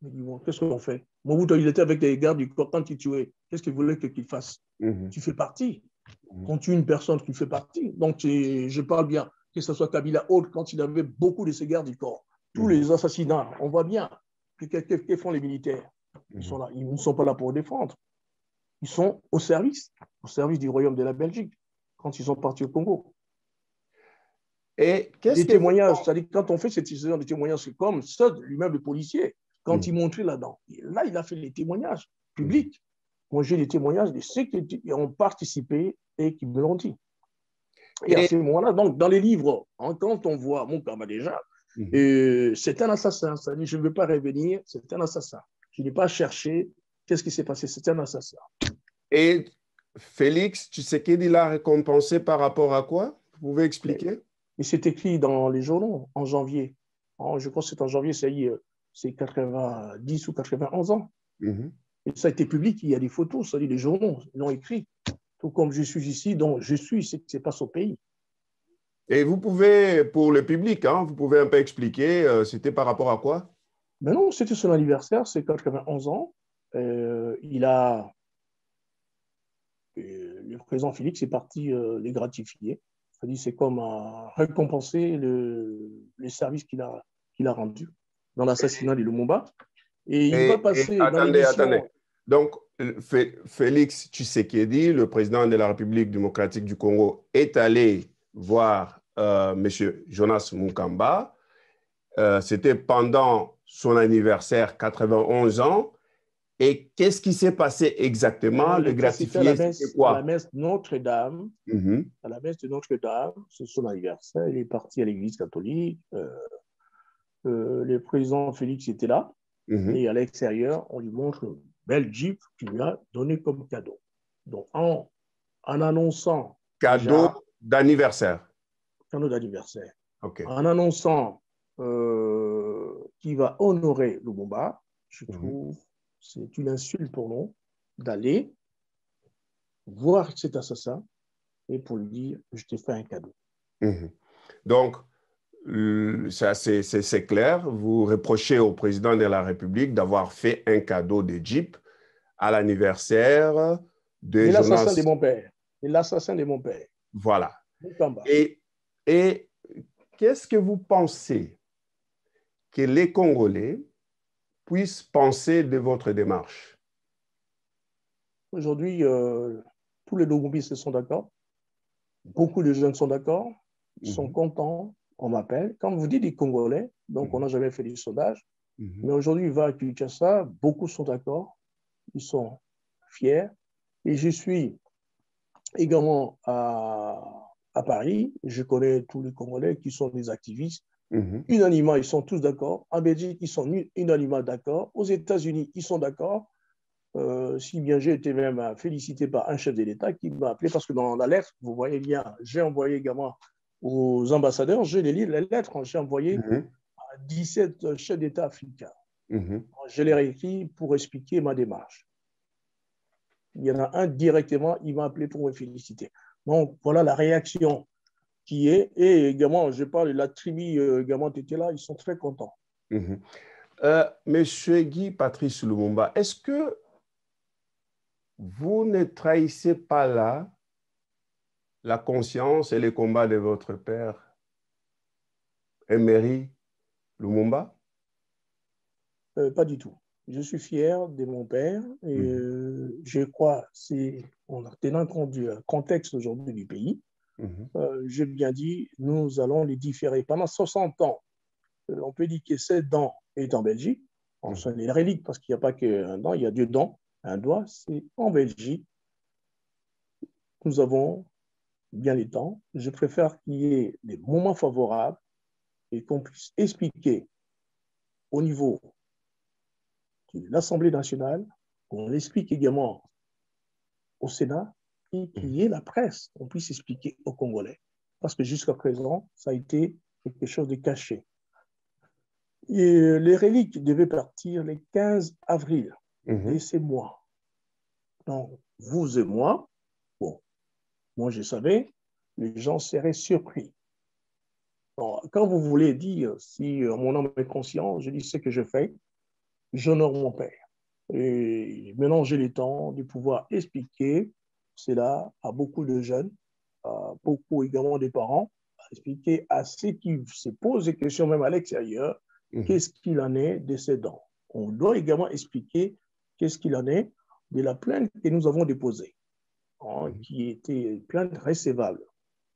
ils disent, bon, qu'est-ce qu'on fait? Mobutu, il était avec les gardes du corps quand il tuait. Qu'est-ce qu'il voulait qu'il fasse? Mhm. Tu fais partie. Mhm. Quand tu es une personne qui fait partie. Donc, je parle bien, que ce soit Kabila Haute, quand il avait beaucoup de ces gardes du corps. Tous Mhm. les assassinats, on voit bien. Que font les militaires? Ils Mhm. sont là. Ils ne sont pas là pour défendre. Ils sont au service du royaume de la Belgique, quand ils sont partis au Congo. Et qu'est-ce Des que vous témoignages, pensez? c'est-à-dire quand on fait cette histoire de témoignages, c'est comme ça, lui-même le policier, quand il Mhm. montrait là-dedans. Là, il a fait les témoignages Mhm. publics. Moi, j'ai des témoignages de ceux qui ont participé et qui me l'ont dit. Et à Et, ce moment-là, donc, dans les livres, hein, quand on voit Moukamba déjà, Mhm. c'est un assassin. C'est-à-dire, je ne veux pas revenir, c'est un assassin. Je n'ai pas cherché qu'est-ce qui s'est passé, c'est un assassin. Et Félix Tshisekedi l'a récompensé par rapport à quoi? Vous pouvez Mais, expliquer? mais c'est écrit dans les journaux en janvier. Je crois que c'est en janvier, c'est 90 ou 91 ans. Mhm. Et ça a été public, il y a des photos, c'est-à-dire les journaux, ils l'ont écrit. Tout comme je suis ici, donc je suis ce qui se passe au pays. Et vous pouvez, pour le public, hein, vous pouvez un peu expliquer, c'était par rapport à quoi? Mais non, c'était son anniversaire, c'est 91 ans. Il a le président Félix est parti les gratifier. C'est-à-dire, c'est comme récompenser les services qu'il a rendus dans l'assassinat de Lumumba. Et il va Et passer dans attendez, attendez. l'émission. Donc, Félix Tshisekedi, le président de la République démocratique du Congo, est allé voir M. Jonas Munkamba. C'était pendant son anniversaire, 91 ans. Et qu'est-ce qui s'est passé exactement? Le C'était gratifié, c'était à la quoi? messe Notre-Dame. Mhm. À la messe de Notre-Dame, c'est son anniversaire. Il est parti à l'église catholique. Le président Félix était là. Mhm. Et à l'extérieur, on lui montre une belle Jeep qu'il lui a donné comme cadeau. Donc, en annonçant Cadeau déjà d'anniversaire. cadeau d'anniversaire, OK. en annonçant qu'il va honorer Lumumba, je Mhm. trouve c'est une insulte pour nous d'aller voir cet assassin et pour lui dire je t'ai fait un cadeau. Mhm. Donc, ça, c'est clair. Vous reprochez au président de la République d'avoir fait un cadeau de Jeep à l'anniversaire de Et l'assassin de Jonas. mon père, et l'assassin de mon père, Voilà. Mukamba. Et qu'est-ce que vous pensez que les Congolais puissent penser de votre démarche? Aujourd'hui, tous les Logobistes sont d'accord, beaucoup de jeunes sont d'accord, ils sont Mhm. contents, on m'appelle. Quand vous dites des Congolais, donc on Mhm. n'a jamais fait des sondages, Mhm. mais aujourd'hui, il va à Kinshasa, beaucoup sont d'accord, ils sont fiers. Et je suis également à Paris, je connais tous les Congolais qui sont des activistes. Mhm. Unanimement, ils sont tous d'accord. En Belgique, ils sont unanimement d'accord. Aux États-Unis, ils sont d'accord. Si bien j'ai été même félicité par un chef de l'État qui m'a appelé parce que dans la lettre, vous voyez bien, j'ai envoyé également aux ambassadeurs, je les lis les lettres, j'ai envoyé Mhm. à 17 chefs d'État africains. Mhm. Je les ai écrits pour expliquer ma démarche. Il y en a un directement, il m'a appelé pour me féliciter. Donc voilà la réaction qui est. Et également, je parle de la tribu également était là, ils sont très contents. Mhm. Monsieur Guy Patrice Lumumba, est-ce que vous ne trahissez pas là la conscience et les combats de votre père, Emery Lumumba? Pas du tout. je suis fier de mon père et je crois, en tenant compte du contexte aujourd'hui du pays, j'ai bien dit, nous allons les différer. Pendant 60 ans, on peut dire que ces dents est en Belgique. On sonne les reliques parce qu'il n'y a pas qu'un dent, il y a deux dents. Un doigt, c'est en Belgique. Nous avons bien les temps. Je préfère qu'il y ait des moments favorables et qu'on puisse expliquer au niveau de l'Assemblée nationale, qu'on l'explique également au Sénat et qu'il y ait la presse, qu'on puisse expliquer aux Congolais. Parce que jusqu'à présent, ça a été quelque chose de caché. Et les reliques devaient partir le 15 avril de ces mois. Donc, vous et moi, bon, moi je savais, les gens seraient surpris. Bon, quand vous voulez dire si mon âme est conscient, je dis ce que je fais, j'honore mon père. Et maintenant, j'ai le temps de pouvoir expliquer cela à beaucoup de jeunes, à beaucoup également des parents, à expliquer à ceux qui se posent des questions, même à l'extérieur, qu'est-ce qu'il en est de ces dents. On doit également expliquer qu'est-ce qu'il en est de la plainte que nous avons déposée, qui était une plainte recevable.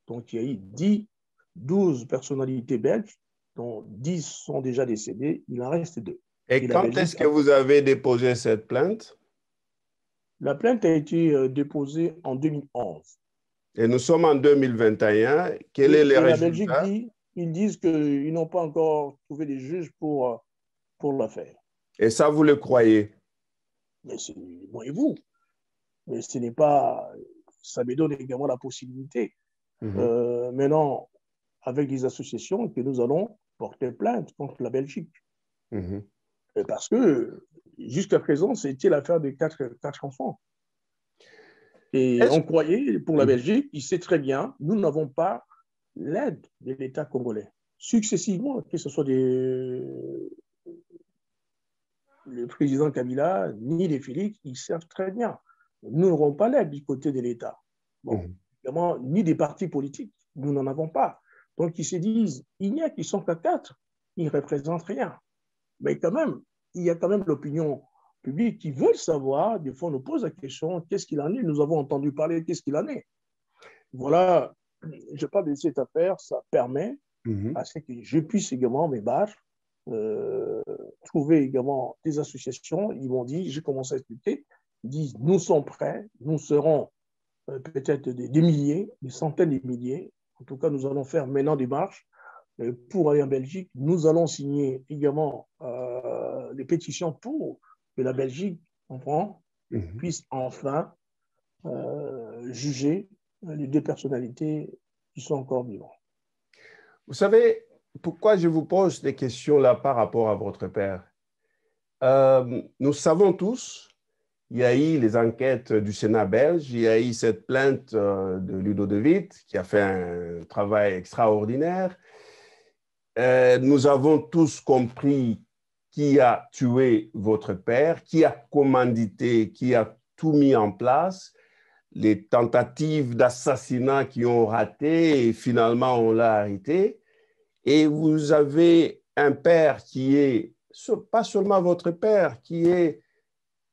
Donc, il y a eu 12 personnalités belges, dont 10 sont déjà décédées, il en reste 2. Et quand est-ce que vous avez déposé cette plainte? La plainte a été déposée en 2011. Et nous sommes en 2021. Quel est le résultat? La Belgique ils disent qu'ils n'ont pas encore trouvé des juges pour l'affaire. Et ça, vous le croyez? Mais c'est moi et vous. Mais ce n'est pas... Ça me donne également la possibilité. Maintenant, avec des associations, que nous allons porter plainte contre la Belgique. Parce que jusqu'à présent, c'était l'affaire de quatre enfants. Et on croyait, pour la Belgique, il sait très bien, nous n'avons pas l'aide de l'État congolais. Successivement, que ce soit le président Kabila, ni les Félix, ils savent très bien. Nous n'aurons pas l'aide du côté de l'État. Bon, évidemment, ni des partis politiques, nous n'en avons pas. Donc, ils se disent, il n'y a qu'ils sont qu'à 4, ils ne représentent rien. Mais quand même, il y a quand même l'opinion publique qui veut savoir, des fois on nous pose la question, qu'est-ce qu'il en est? Nous avons entendu parler, qu'est-ce qu'il en est? Voilà, je parle de cette affaire, ça permet à ce que je puisse également me battre, trouver également des associations. Ils m'ont dit, j'ai commencé à expliquer, ils disent, nous sommes prêts, nous serons peut-être des milliers, des centaines de milliers. En tout cas, nous allons faire maintenant des marches pour aller en Belgique. Nous allons signer également des pétitions pour que la Belgique, puisse enfin juger les deux personnalités qui sont encore vivantes. Vous savez, pourquoi je vous pose des questions là par rapport à votre père? Nous savons tous, il y a eu les enquêtes du Sénat belge, il y a eu cette plainte de Ludo de Witt qui a fait un travail extraordinaire. Nous avons tous compris qui a tué votre père, qui a commandité, qui a tout mis en place, les tentatives d'assassinat qui ont raté et finalement on l'a arrêté. Et vous avez un père qui est, pas seulement votre père, qui est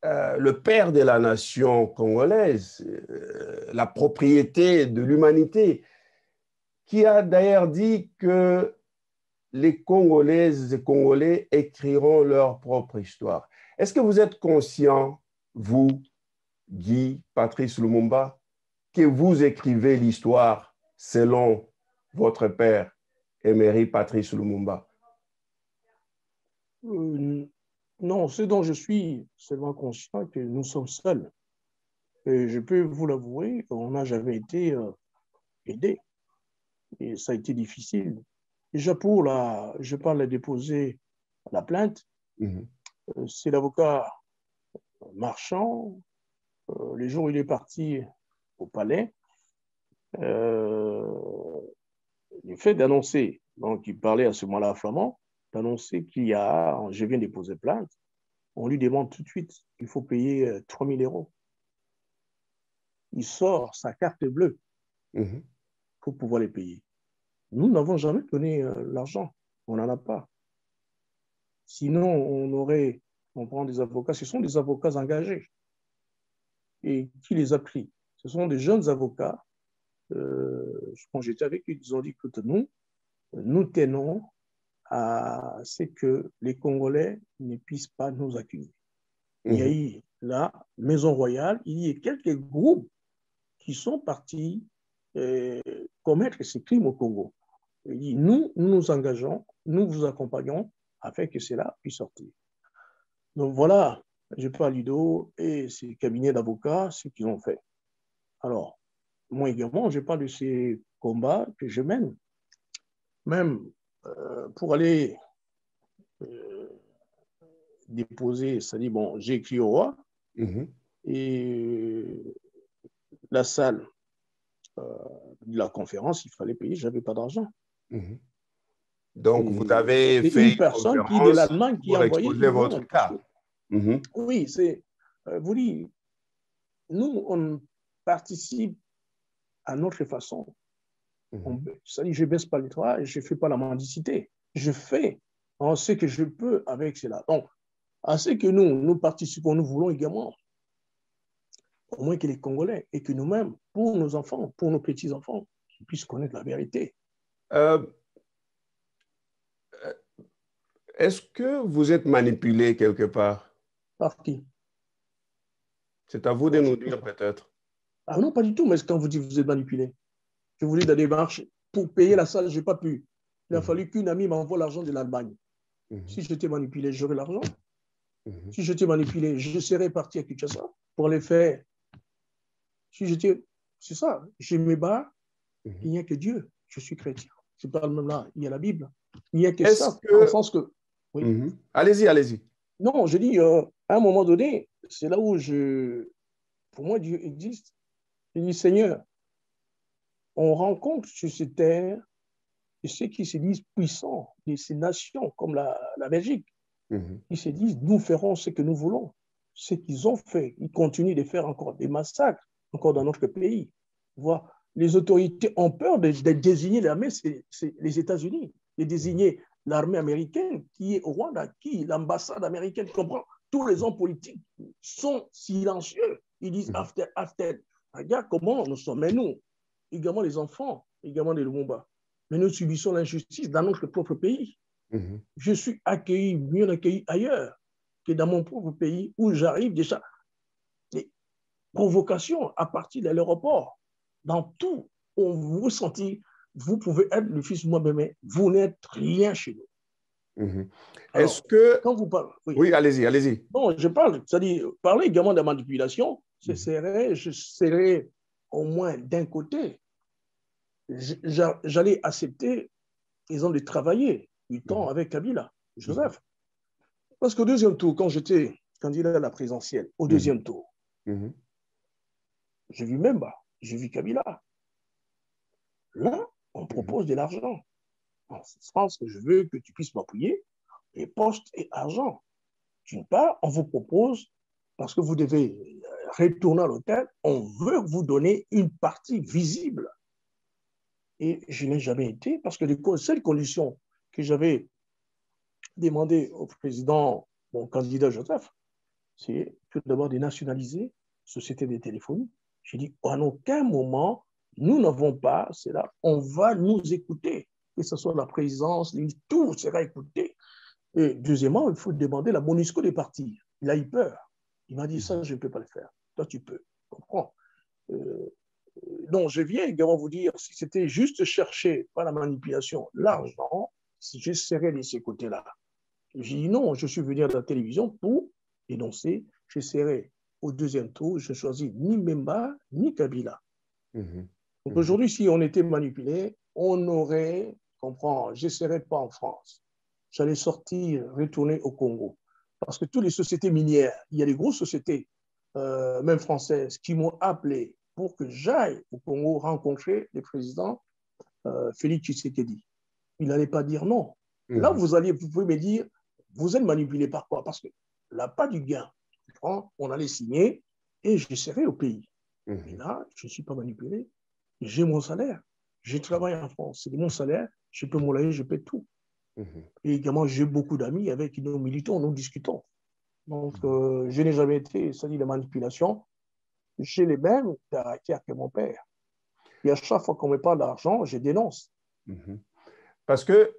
le père de la nation congolaise, la propriété de l'humanité, qui a d'ailleurs dit que les Congolaises et Congolais écriront leur propre histoire. Est-ce que vous êtes conscient, vous, Guy Patrice Lumumba, que vous écrivez l'histoire selon votre père, Emery Patrice Lumumba? Non, ce dont je suis seulement conscient, que nous sommes seuls. Et je peux vous l'avouer, on n'a jamais été aidé. Et ça a été difficile. Déjà je parle de déposer la plainte. C'est l'avocat Marchand, le jour où il est parti au palais, le fait d'annoncer, donc il parlait à ce moment-là flamand, d'annoncer je viens déposer plainte, on lui demande tout de suite qu'il faut payer 3 000 €. Il sort sa carte bleue pour pouvoir les payer. Nous n'avons jamais donné l'argent, on n'en a pas. Sinon, on aurait On prend des avocats, ce sont des avocats engagés. Et qui les a pris? Ce sont des jeunes avocats. Quand j'étais avec eux, ils ont dit, écoute, nous tenons à ce que les Congolais ne puissent pas nous accuser. Il y a eu la Maison Royale, il y a quelques groupes qui sont partis commettre ces crimes au Congo. Il dit, nous nous engageons, nous vous accompagnons afin que cela puisse sortir. Donc voilà, je parle Ludo et ces cabinets d'avocats, ce qu'ils ont fait. Alors, moi également, je parle de ces combats que je mène. Même pour aller déposer, c'est-à-dire, bon, j'ai écrit au roi et la salle de la conférence, il fallait payer, je n'avais pas d'argent. Donc, vous avez fait une personne qui est de l'Allemagne qui a envoyé votre cas. Oui, c'est, vous dites, nous, on participe à notre façon. C'est-à-dire, je ne baisse pas les toits et je ne fais pas la mendicité. Je fais en ce que je peux avec cela. Donc, à ce que nous participons, nous voulons également, au moins que les Congolais et que nous-mêmes, pour nos enfants, pour nos petits-enfants, puissent connaître la vérité. Est-ce que vous êtes manipulé quelque part? Par qui? C'est à vous de nous dire peut-être. Ah non, pas du tout, mais quand vous dites que vous êtes manipulé, je voulais dans des démarches pour payer la salle, je n'ai pas pu. Il a fallu qu'une amie m'envoie l'argent de l'Allemagne. Si j'étais manipulé, j'aurais l'argent. Si j'étais manipulé, je serais parti à Kinshasa pour les faire. Si j'étais, c'est ça, je me bats, il n'y a que Dieu. Je suis chrétien. Je parle même là, il y a la Bible. Il n'y a que ça, dans le sens que... Oui. Allez-y, allez-y. Non, je dis, à un moment donné, c'est là où pour moi, Dieu existe. Je dis, Seigneur, on rencontre sur cette terre ceux qui se disent puissants de ces nations comme la Belgique. Ils se disent, nous ferons ce que nous voulons. Ce qu'ils ont fait, ils continuent de faire encore des massacres, encore dans notre pays. Voir, les autorités ont peur de désigner l'armée, c'est les États-Unis, de désigner l'armée américaine qui est au Rwanda, l'ambassade américaine, comprend. Tous les hommes politiques sont silencieux. Ils disent after. Regarde comment nous sommes. Mais nous, également les enfants, également les Lumumba, mais nous subissons l'injustice dans notre propre pays. Je suis mieux accueilli ailleurs que dans mon propre pays où j'arrive déjà des provocations à partir de l'aéroport. Dans tout, on vous sentit, vous pouvez être le fils de moi-même, mais vous n'êtes rien chez nous. Est-ce que... Quand vous parlez... Oui, allez-y, allez-y. Non, je parle, c'est-à-dire, parler également de la manipulation, je serais au moins d'un côté, j'allais accepter, ils ont de travailler du temps avec Kabila, Joseph. Parce qu'au deuxième tour, quand j'étais candidat à la présidentielle, au deuxième tour, j'ai vu Memba, j'ai vu Kabila. Là, on propose de l'argent. En ce sens que je veux que tu puisses m'appuyer, et poste et argent. D'une part, on vous propose, parce que vous devez retourner à l'hôtel, on veut vous donner une partie visible. Et je n'ai jamais été, parce que les seules conditions que j'avais demandé au président, mon candidat Joseph, c'est tout d'abord de nationaliser Société des téléphonies. J'ai dit, en aucun moment, nous n'avons pas cela, on va nous écouter, que ce soit la présidence, tout sera écouté. Et deuxièmement, il faut demander la MONUSCO de partir. Il a eu peur. Il m'a dit, ça, je ne peux pas le faire. Toi, tu peux. Comprends. Donc, je viens également vous dire, si c'était juste chercher par la manipulation l'argent, si je serais de ce côté-là. J'ai dit non, je suis venu à la télévision pour dénoncer. Je serai au deuxième tour, je choisis ni Memba, ni Kabila. Donc aujourd'hui, si on était manipulé, on aurait, comprends, je ne serais pas en France. J'allais sortir, retourner au Congo. Parce que toutes les sociétés minières, il y a des grosses sociétés, même françaises, qui m'ont appelé pour que j'aille au Congo rencontrer le président Félix Tshisekedi. Il n'allait pas dire non. Là, vous pouvez me dire, vous êtes manipulé par quoi? Parce que là, pas du gain. On allait signer et je serai au pays. Mais là, je ne suis pas manipulé. J'ai mon salaire. Je travaille en France. C'est mon salaire. Je peux m'enlever, je paie tout. Et également, j'ai beaucoup d'amis avec qui nous militons, nous discutons. Donc, je n'ai jamais été, ça dit, de manipulation. J'ai les mêmes caractères que mon père. Et à chaque fois qu'on me parle d'argent, je dénonce. Mhm. Parce que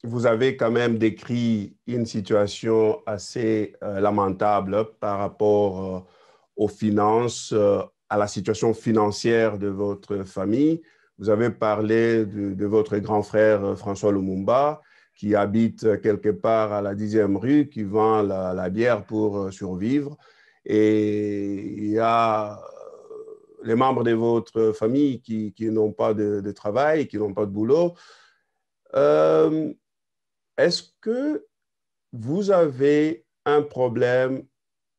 vous avez quand même décrit une situation assez lamentable par rapport aux finances, à la situation financière de votre famille. Vous avez parlé de votre grand frère François Lumumba, qui habite quelque part à la 10e rue, qui vend la bière pour survivre. Et il y a les membres de votre famille qui n'ont pas de travail, qui n'ont pas de boulot. Euh, Est-ce que vous avez un problème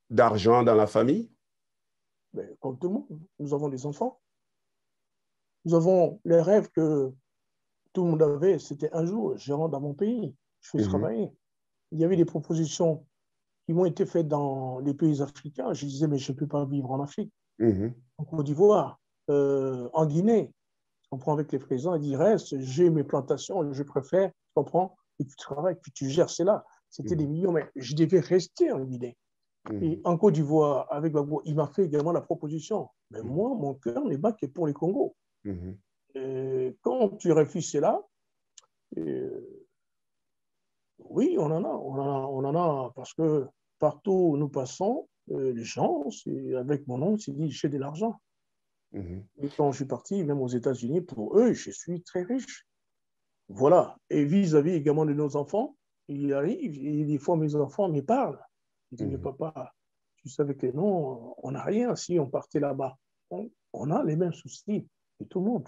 d'argent dans la famille? Mais comme tout le monde, nous avons des enfants. Nous avons les rêves que tout le monde avait. C'était un jour, je rentre dans mon pays, je vais Mhm, travailler. Il y avait des propositions qui m'ont été faites dans les pays africains. Je disais, mais je ne peux pas vivre en Afrique. mhm, En Côte d'Ivoire, en Guinée, on prend avec les présents, il dit, reste, j'ai mes plantations, je préfère, tu comprends, et tu travailles, puis tu gères cela. C'était des mhm, millions, mais je devais rester en Guinée. Et mhm, en Côte d'Ivoire, avec Gbagbo, il m'a fait également la proposition. Mais mhm, moi, mon cœur n'est pas que pour les Congos. mhm. Et quand tu refuses cela, euh, oui, on en a, parce que partout où nous passons, les gens, avec mon nom, c'est dit, j'ai de l'argent. Mhm. Et quand je suis parti, même aux États-Unis, pour eux, je suis très riche. Voilà. Et vis-à-vis également de nos enfants, il arrive, et des fois mes enfants me parlent. Ils disent, mais Mhm. papa, tu savais que non, on n'a rien si on partait là-bas. On a les mêmes soucis que tout le monde.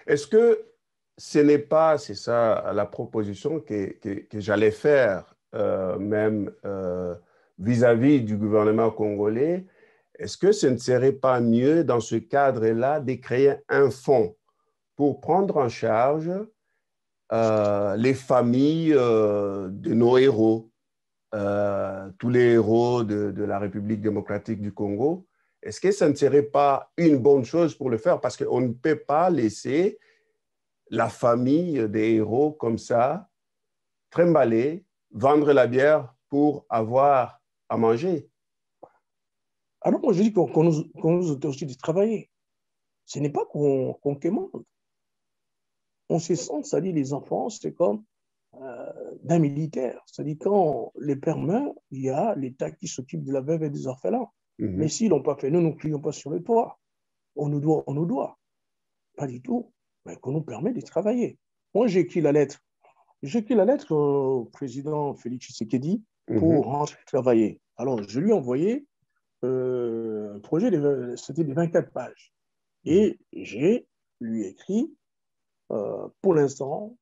Est-ce que ce n'est pas, c'est ça la proposition que j'allais faire, même vis-à-vis du gouvernement congolais, est-ce que ce ne serait pas mieux dans ce cadre-là de créer un fonds pour prendre en charge les familles de nos héros, tous les héros de la République démocratique du Congo? Est-ce que ça ne serait pas une bonne chose pour le faire? Parce qu'on ne peut pas laisser la famille des héros comme ça, trimballer, vendre la bière pour avoir à manger. Alors moi, je dis qu'on nous autorise de travailler. Ce n'est pas qu'on quémande. On se sent, c'est-à-dire les enfants, c'est comme d'un militaire. C'est-à-dire quand les pères meurent, il y a l'État qui s'occupe de la veuve et des orphelins. Mais Mhm, s'ils ne l'ont pas fait, nous ne crions pas sur le toit. On nous doit. Pas du tout. Mais qu'on nous permet de travailler. Moi, j'ai écrit la lettre. J'ai écrit la lettre au président Félix Tshisekedi mhm, pour rentrer travailler. Alors, je lui ai envoyé un projet, c'était de 24 pages. mhm, Et j'ai lui écrit, pour l'instant,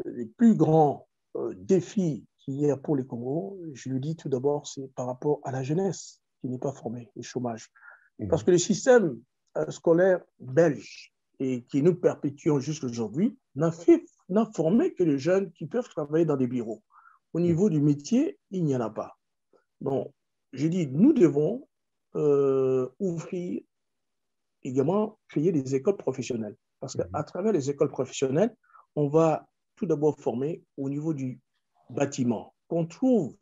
les plus grands défis qu'il y a pour les Congos, je lui dis tout d'abord, c'est par rapport à la jeunesse qui n'est pas formée, le chômage. Parce mhm, que le système scolaire belge et qui nous perpétuons jusqu'aujourd'hui n'a formé que les jeunes qui peuvent travailler dans des bureaux. Au niveau du métier, il n'y en a pas. Donc, je dis, nous devons ouvrir également créer des écoles professionnelles. Parce mhm, qu'à travers les écoles professionnelles, on va tout d'abord former au niveau du bâtiment. Qu'on trouve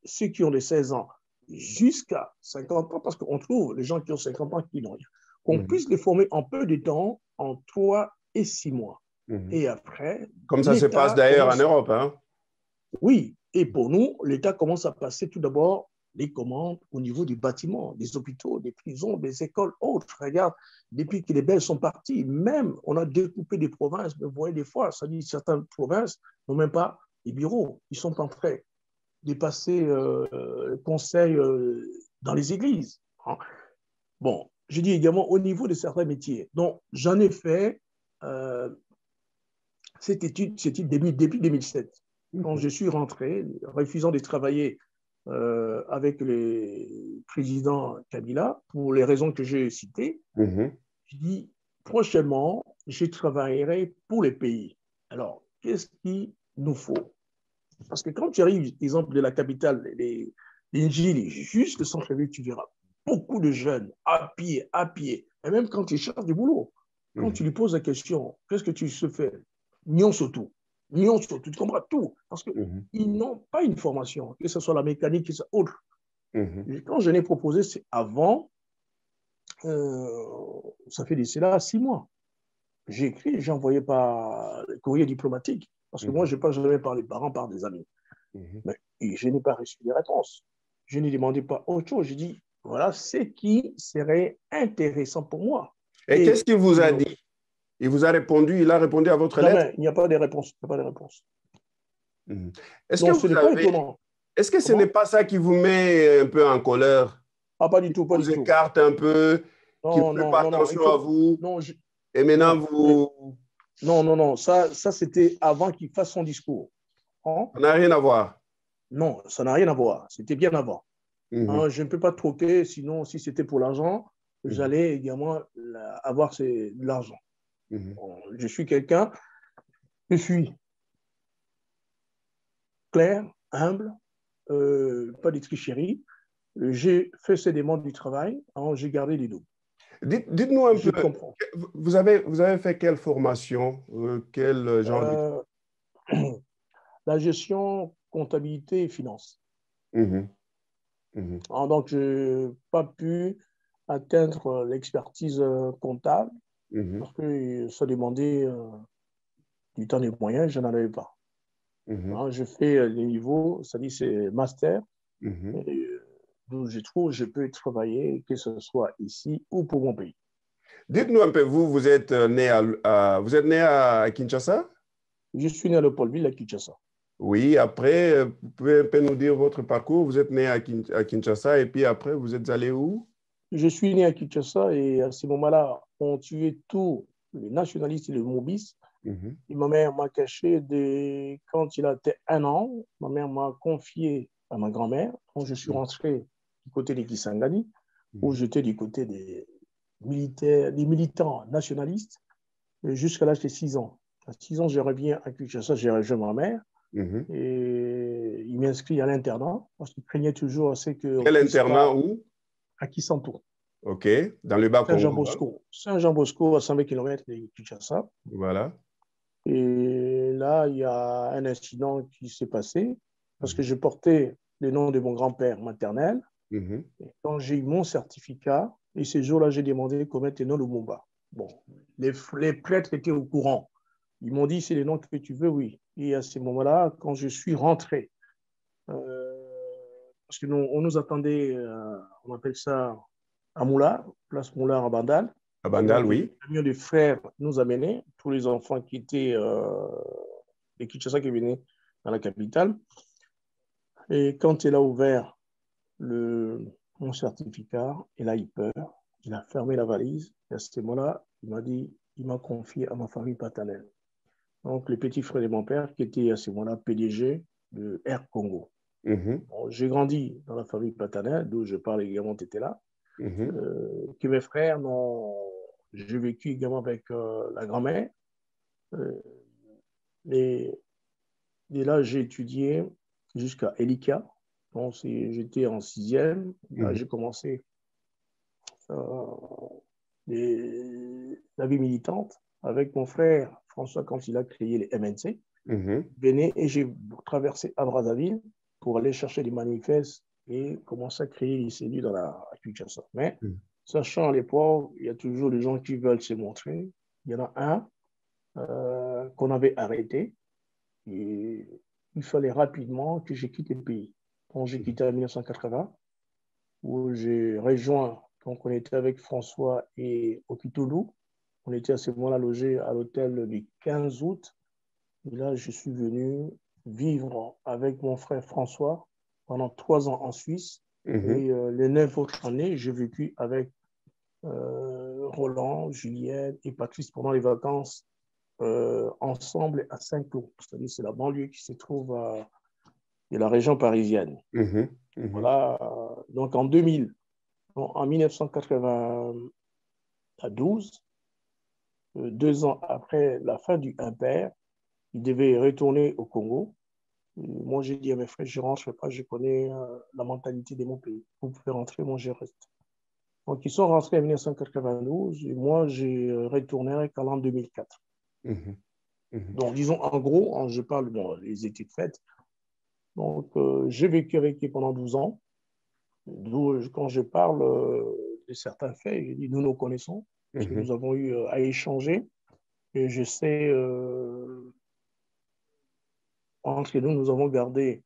ceux qui ont les 16 ans jusqu'à 50 ans, parce qu'on trouve les gens qui ont 50 ans qui n'ont rien. Qu'on mhm, puisse les former en peu de temps, en 3 et 6 mois. mhm. Et après, Comme ça se passe l'État d'ailleurs en commence, Europe, hein? oui, et pour nous, l'État commence à passer tout d'abord les commandes au niveau du bâtiment, des hôpitaux, des prisons, des écoles autres. Regarde, depuis que les Belges sont partis, même on a découpé des provinces, mais vous voyez des fois, ça dit certaines provinces n'ont même pas les bureaux. Ils sont en train de passer le conseil dans les églises. Hein. Bon, je dis également au niveau de certains métiers. Donc, j'en ai fait euh, cette étude depuis 2007. Quand Mhm, je suis rentré, refusant de travailler avec le président Kabila, pour les raisons que j'ai citées, mhm, je dis prochainement, je travaillerai pour les pays. Alors, qu'est-ce qu'il nous faut? Parce que quand tu arrives, exemple, de la capitale, les Njili, juste le centre-ville, tu verras beaucoup de jeunes à pied, à pied. Et même quand ils cherchent du boulot, quand tu mhm, lui poses la question, qu'est-ce que tu se fais? Nions surtout. Nions surtout. Tu comprends tout. Parce mhm, qu'ils n'ont pas une formation, que ce soit la mécanique, que ce soit autre. Quand je l'ai proposé, c'est avant, ça fait d'ici là 6 mois. J'ai écrit, j'ai envoyé par courrier diplomatique, parce que moi, je ne passe jamais par les parents, par des amis. Mais je n'ai pas reçu de réponse. Je n'ai demandé pas autre chose. J'ai dit, voilà ce qui serait intéressant pour moi. Et qu'est-ce qu'il vous a dit? Il vous a répondu, il a répondu à votre lettre? Jamais, il n'y a pas de réponse. Il n'y a pas de réponse. Est-ce Donc, ce n'est pas étonnant. Est-ce que ce n'est pas ça qui vous met un peu en colère? Ah, pas du tout, pas Qui du vous tout. écarte un peu, qui ne Non, fait non, pas non, non. attention à vous, Non, et maintenant non, vous... non, non, non. Ça c'était avant qu'il fasse son discours. Hein? Ça n'a rien à voir. Non, ça n'a rien à voir. C'était bien avant. Hein, je ne peux pas troquer, sinon, si c'était pour l'argent, j'allais également avoir de l'argent. Je suis quelqu'un, je suis clair, humble, pas de tricherie. J'ai fait ces demandes du travail, hein, j'ai gardé les doubles. Dites-nous un Je peu, comprends. vous avez fait quelle formation, quel genre de... La gestion, comptabilité et finance. Donc, je n'ai pas pu atteindre l'expertise comptable parce que ça demandait du temps et des moyens, je n'en avais pas. Je fais les niveaux, c'est-à-dire c'est master, d'où je trouve je peux travailler, que ce soit ici ou pour mon pays. Dites-nous un peu, vous êtes né vous êtes né à Kinshasa? Je suis né à Leopoldville, à Kinshasa. Oui, après, vous pouvez un peu nous dire votre parcours. Vous êtes né à Kinshasa et puis après, vous êtes allé où? Je suis né à Kinshasa et à ce moment-là, on tuait tous les nationalistes et les mobistes. Et ma mère m'a caché quand il a été 1 an. Ma mère m'a confié à ma grand-mère. Donc, je suis rentré du côté des Kisangani, où j'étais du côté des militaires, des militants nationalistes, jusqu'à l'âge de 6 ans. À 6 ans, je reviens à Kinshasa, j'ai rejoint ma mère. Et il m'inscrit à l'internat parce qu'il craignait toujours assez que. Quel internat où? À Kisanto. OK, dans le Bas-Congo. Saint-Jean-Bosco. Saint-Jean-Bosco, à 120 km de Kinshasa. Voilà. Et là, il y a un incident qui s'est passé parce que je portais le nom de mon grand-père maternel. Et quand j'ai eu mon certificat, et ce jour-là, j'ai demandé comment était le nom de Lumumba. Bon, les prêtres étaient au courant. Ils m'ont dit, c'est le nom que tu veux, oui. Et à ce moment-là, quand je suis rentré, parce que on nous attendait, on appelle ça à Moulard, place Moulard à Bandal. À Bandal, Donc, oui. le camion de frères nous amenait, tous les enfants qui étaient de Kinshasa qui venaient dans la capitale. Et quand il a ouvert mon certificat, il a eu peur. Il a fermé la valise. Et à ce moment-là, il m'a confié à ma famille paternelle. Donc, le petit frère de mon père, qui était à ce moment-là PDG de Air Congo. Bon, j'ai grandi dans la famille paternelle, d'où je parle également, tu étais là. Que mes frères j'ai vécu également avec la grand-mère. Et là, j'ai étudié jusqu'à Elika. Donc, j'étais en 6e. Là, j'ai commencé la vie militante avec mon frère François quand il a créé les MNC. Bénin, et j'ai traversé à Brazzaville pour aller chercher des manifestes et commencer à créer les cellules dans la Kinshasa. Mais sachant à l'époque, il y a toujours des gens qui veulent se montrer. Il y en a un qu'on avait arrêté et il fallait rapidement que je quitte le pays. Donc j'ai quitté en 1980 où j'ai rejoint, donc on était avec François et Okitolu. On était à ce moment-là logés à l'hôtel du 15 août. Et là, je suis venu vivre avec mon frère François pendant 3 ans en Suisse. Et les 9 autres années, j'ai vécu avec Roland, Juliette et Patrice pendant les vacances ensemble à Saint-Cloud. C'est-à-dire c'est la banlieue qui se trouve de la région parisienne. Voilà. Donc en 2000, en 1992, 2 ans après la fin du Impair, il devait retourner au Congo. Et moi, j'ai dit à mes frères, je ne rentre pas, je connais la mentalité de mon pays. Vous pouvez rentrer, moi, je reste. Donc, ils sont rentrés en 1992 et moi, j'ai retourné qu'en l'an 2004. Donc, disons, en gros, je parle des études faites. Donc, j'ai vécu avec eux pendant 12 ans. D'où, quand je parle de certains faits, je dis nous nous connaissons, parce que nous avons eu à échanger. Et je sais, entre nous, nous avons gardé,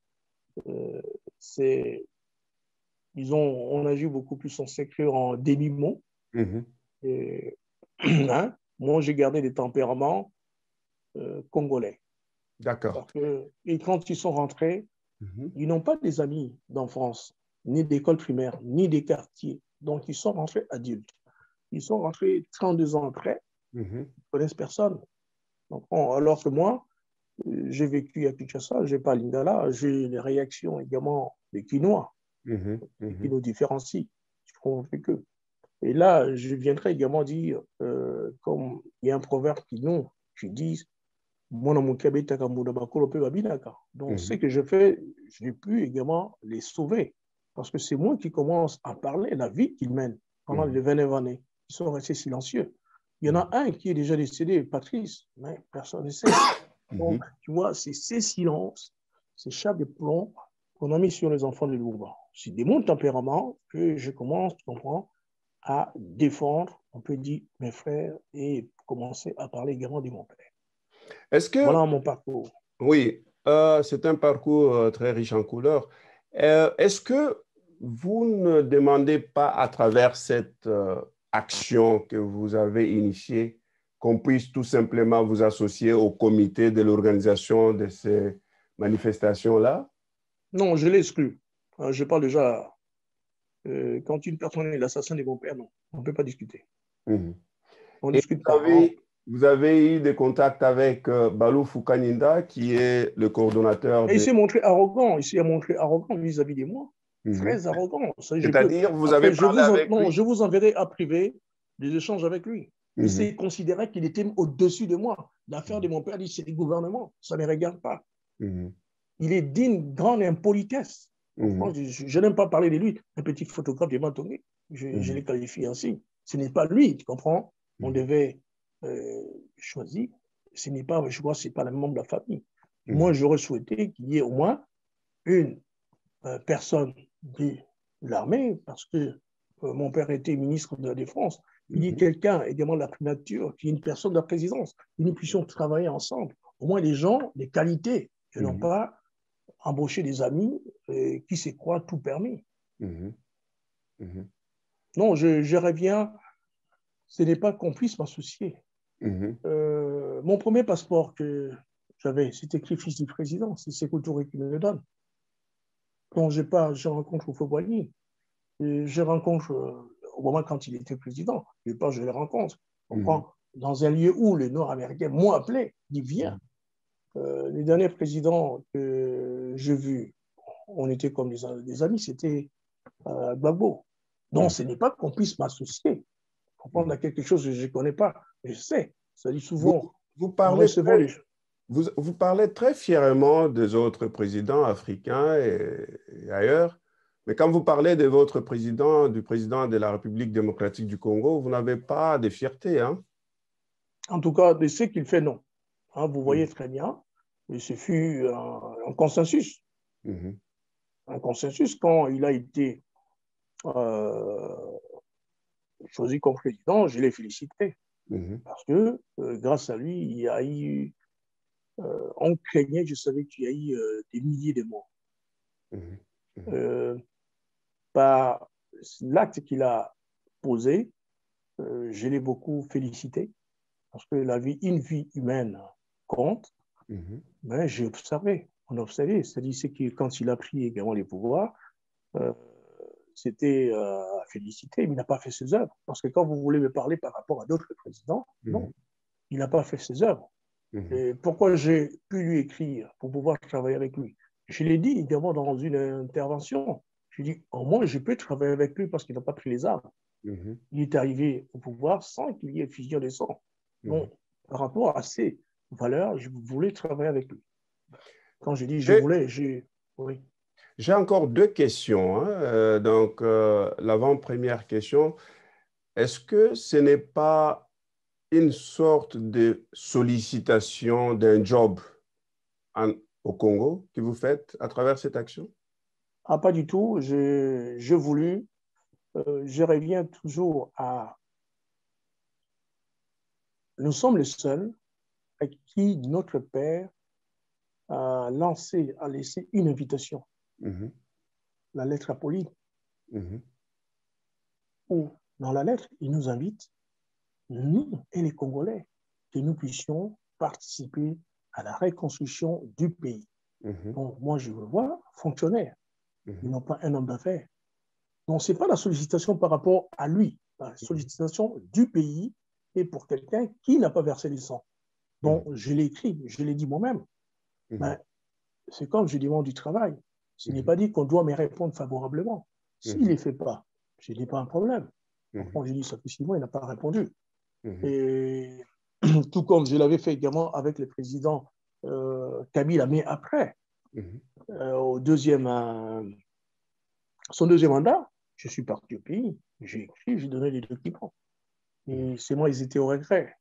euh, c'est, disons, on agit beaucoup plus en secret en demi-mot. Et, hein, moi, j'ai gardé des tempéraments congolais. D'accord. Parce que, et quand ils sont rentrés, ils n'ont pas des amis d'enfance, ni d'école primaire, ni des quartiers. Donc, ils sont rentrés adultes. Ils sont rentrés 32 ans après, ils ne connaissent personne. Donc, alors que moi, j'ai vécu à Kinshasa, je n'ai pas Lingala, j'ai les réactions également des Quinois, qui nous différencient. Je comprends que. Et là, je viendrai également dire, comme il y a un proverbe qui dit donc, ce que je fais, j'ai pu également les sauver. Parce que c'est moi qui commence à parler de la vie qu'ils mènent pendant les 29 années. Ils sont restés silencieux. Il y en a un qui est déjà décédé, Patrice, mais personne ne sait. Donc, tu vois, c'est ces silences, ces chapeaux de plomb qu'on a mis sur les enfants de Louba. C'est de mon tempérament que je commence, tu comprends, à défendre, on peut dire, mes frères et commencer à parler également de mon père. Est-ce que, voilà mon parcours. Oui, c'est un parcours très riche en couleurs. Est-ce que vous ne demandez pas à travers cette action que vous avez initiée qu'on puisse tout simplement vous associer au comité de l'organisation de ces manifestations-là? Non, je l'exclus. Je parle déjà, quand une personne est l'assassin de mon père, non, on ne peut pas discuter. On ne Et discute pas. vous avez eu des contacts avec Balou Foukaninda, qui est le coordonnateur Et il de... s'est montré arrogant, vis-à-vis de moi. Très arrogant. Ça, C'est-à-dire, vous avez Après, parlé avec non, lui? je vous enverrai à privé des échanges avec lui. Il s'est considéré qu'il était au-dessus de moi. L'affaire de mon père, c'est le gouvernement. Ça ne me regarde pas. Il est d'une grande impolitesse. Je n'aime pas parler de lui. Un petit photographe de Matongué, je l'ai qualifié ainsi. Ce n'est pas lui, tu comprends? On devait choisir. Ce n'est pas, je crois, ce n'est pas le membre de la famille. Moi, j'aurais souhaité qu'il y ait au moins une personne de l'armée, parce que mon père était ministre de la Défense. Il y ait quelqu'un également de la primature, qui est une personne de la présidence, que nous puissions travailler ensemble. Au moins, les gens, des qualités, et non pas embaucher des amis qui se croient tout permis. Non, je reviens, ce n'est pas qu'on puisse m'associer. Mon premier passeport que j'avais, c'était écrit fils du président, c'est Sékou Touré qui me le donne. Quand je rencontre Houphouët-Boigny, je rencontre au moment quand il était président, je le rencontre. Dans un lieu où les Nord-Américains m'ont appelé, dit viens. Les derniers présidents que j'ai vus, on était comme des amis, c'était Gbagbo. Donc, ce n'est pas qu'on puisse m'associer. Comprendre à quelque chose que je ne connais pas. Je sais. Ça dit souvent, vous en parlez recevant les gens. Vous parlez très fièrement des autres présidents africains et ailleurs, mais quand vous parlez de votre président, du président de la République démocratique du Congo, vous n'avez pas de fierté, hein? En tout cas, de ce qu'il fait, non. Vous voyez très bien. Et ce fut un consensus. Un consensus quand il a été choisi comme président, je l'ai félicité. Parce que grâce à lui, il y a eu, on craignait, je savais qu'il y a eu des milliers de morts. Par l'acte qu'il a posé, je l'ai beaucoup félicité. Parce que une vie humaine compte. Mais j'ai observé, on a observé, c'est-à-dire que quand il a pris également les pouvoirs, c'était à féliciter, mais il n'a pas fait ses œuvres. Parce que quand vous voulez me parler par rapport à d'autres présidents, non, il n'a pas fait ses œuvres. Et pourquoi j'ai pu lui écrire pour pouvoir travailler avec lui? Je l'ai dit également dans une intervention. Je lui ai dit, au moins, je peux travailler avec lui parce qu'il n'a pas pris les armes. Il est arrivé au pouvoir sans qu'il y ait fusion de sang. Donc, par rapport à ces valeurs, je voulais travailler avec lui. Quand je dis je voulais, oui. J'ai encore deux questions, hein. Donc, l'avant-première question, est-ce que ce n'est pas une sorte de sollicitation d'un job au Congo que vous faites à travers cette action? Ah, pas du tout. Je voulu, je reviens toujours à... Nous sommes les seuls à qui notre Père a lancé, a laissé une invitation, la lettre Apolline, où dans la lettre, il nous invite, nous et les Congolais, que nous puissions participer à la reconstruction du pays. Donc, moi, je veux voir fonctionnaire, et non pas un homme d'affaires. Donc, ce n'est pas la sollicitation par rapport à lui, la sollicitation du pays et pour quelqu'un qui n'a pas versé les sangs. Donc, je l'ai écrit, je l'ai dit moi-même. Ben, c'est comme je demande du travail. Ce n'est pas dit qu'on doit me répondre favorablement. S'il ne les fait pas, je n'ai pas un problème. Quand je dis ça fait 6 mois, il n'a pas répondu. Et tout comme je l'avais fait également avec le président Kabila, mais après, au son deuxième mandat, je suis parti au pays, j'ai écrit, j'ai donné les documents. Et c'est moi, ils étaient au regret.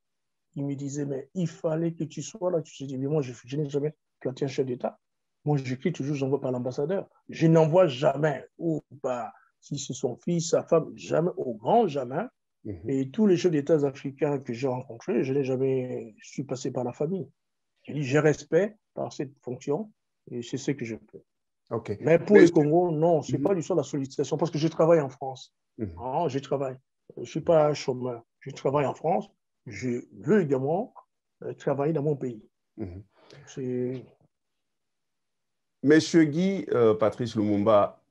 Ils me disaient, mais il fallait que tu sois là. Tu te dis, mais moi, je n'ai jamais planté un chef d'État. Moi, j'écris toujours, j'envoie par l'ambassadeur. Je n'envoie jamais, ou pas, si c'est son fils, sa femme, jamais, au grand jamais. Et tous les chefs d'État africains que j'ai rencontrés, je n'ai jamais su passer par la famille. J'ai dit, j'ai respect par cette fonction et c'est ce que je peux. OK. Mais pour le Congo, non, ce n'est pas du tout la sollicitation parce que je travaille en France. Je travaille. Je ne suis pas chômeur. Je travaille en France. Je veux également travailler dans mon pays. Monsieur Guy Patrice Lumumba,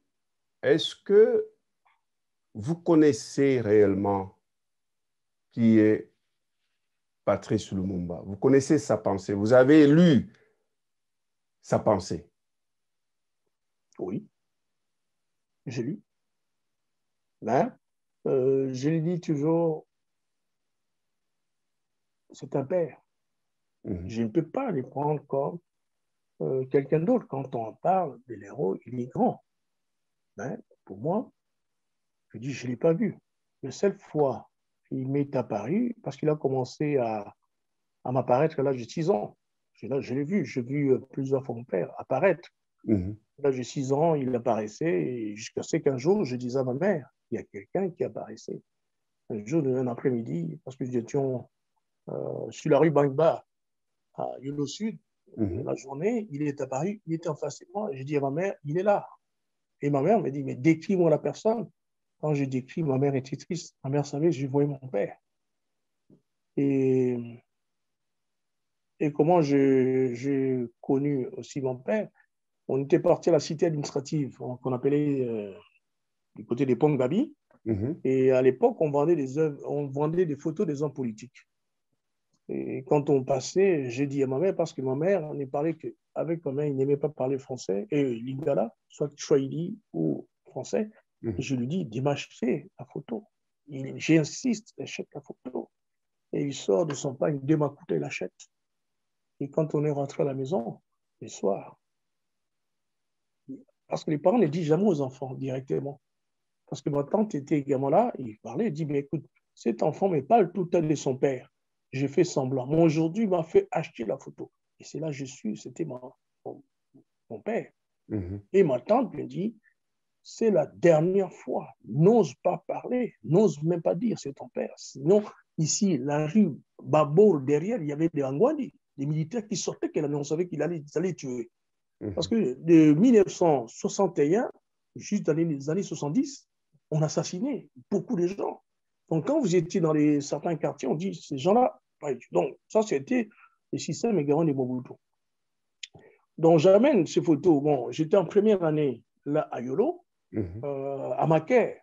est-ce que vous connaissez réellement qui est Patrice Lumumba? Vous connaissez sa pensée? Vous avez lu sa pensée? Oui, j'ai lu. Mais je lui dis toujours, c'est un père. Je ne peux pas les prendre comme quelqu'un d'autre. Quand on parle de l'héros, il est grand. Mais pour moi, je dis, je ne l'ai pas vu. La seule fois qu'il m'est apparu, parce qu'il a commencé à m'apparaître à l'âge de 6 ans. Là, je l'ai vu. J'ai vu plusieurs fois mon père apparaître. Là, j'ai 6 ans, il apparaissait. Et jusqu'à ce qu'un jour, je disais à ma mère, il y a quelqu'un qui apparaissait. Un jour, un après-midi, parce que nous étions sur la rue Bangba, à Yolo Sud, la journée, il est apparu, il était en face de moi. J'ai dit à ma mère, il est là. Et ma mère m'a dit, mais décris-moi la personne. Quand je décris, ma mère était triste. Ma mère savait, je voyais mon père. Et comment j'ai connu aussi mon père, on était parti à la cité administrative qu'on appelait du côté des Ponts-Gabi. Et à l'époque, on vendait des photos des hommes politiques. Et quand on passait, j'ai dit à ma mère, parce que ma mère, on ne parlait qu'avec ma mère, il n'aimait pas parler français, et lingala, soit Swahili ou français. Et je lui dis, m'acheter la photo. J'insiste, achète la photo. Et il sort de son pain, il m'a coûté, il l'achète. Et quand on est rentré à la maison, le soir, parce que les parents ne disent jamais aux enfants directement. Parce que ma tante était également là, il parlait, il dit, mais écoute, cet enfant me parle tout le temps de son père. J'ai fait semblant. Mais aujourd'hui, il m'a fait acheter la photo. Et c'est là que je suis, c'était mon père. Et ma tante me dit, c'est la dernière fois, n'ose pas parler, n'ose même pas dire c'est ton père. Sinon, ici, la rue Babour, derrière, il y avait des Angwandi, des militaires qui sortaient, on savait qu'ils allaient tuer. Parce que de 1961 jusqu'à les années 70, on assassinait beaucoup de gens. Donc, quand vous étiez dans certains quartiers, on dit ces gens-là. Donc, ça, c'était le système également de Mobutu. Donc, j'amène ces photos. Bon, j'étais en première année là à Yolo, à Macaire.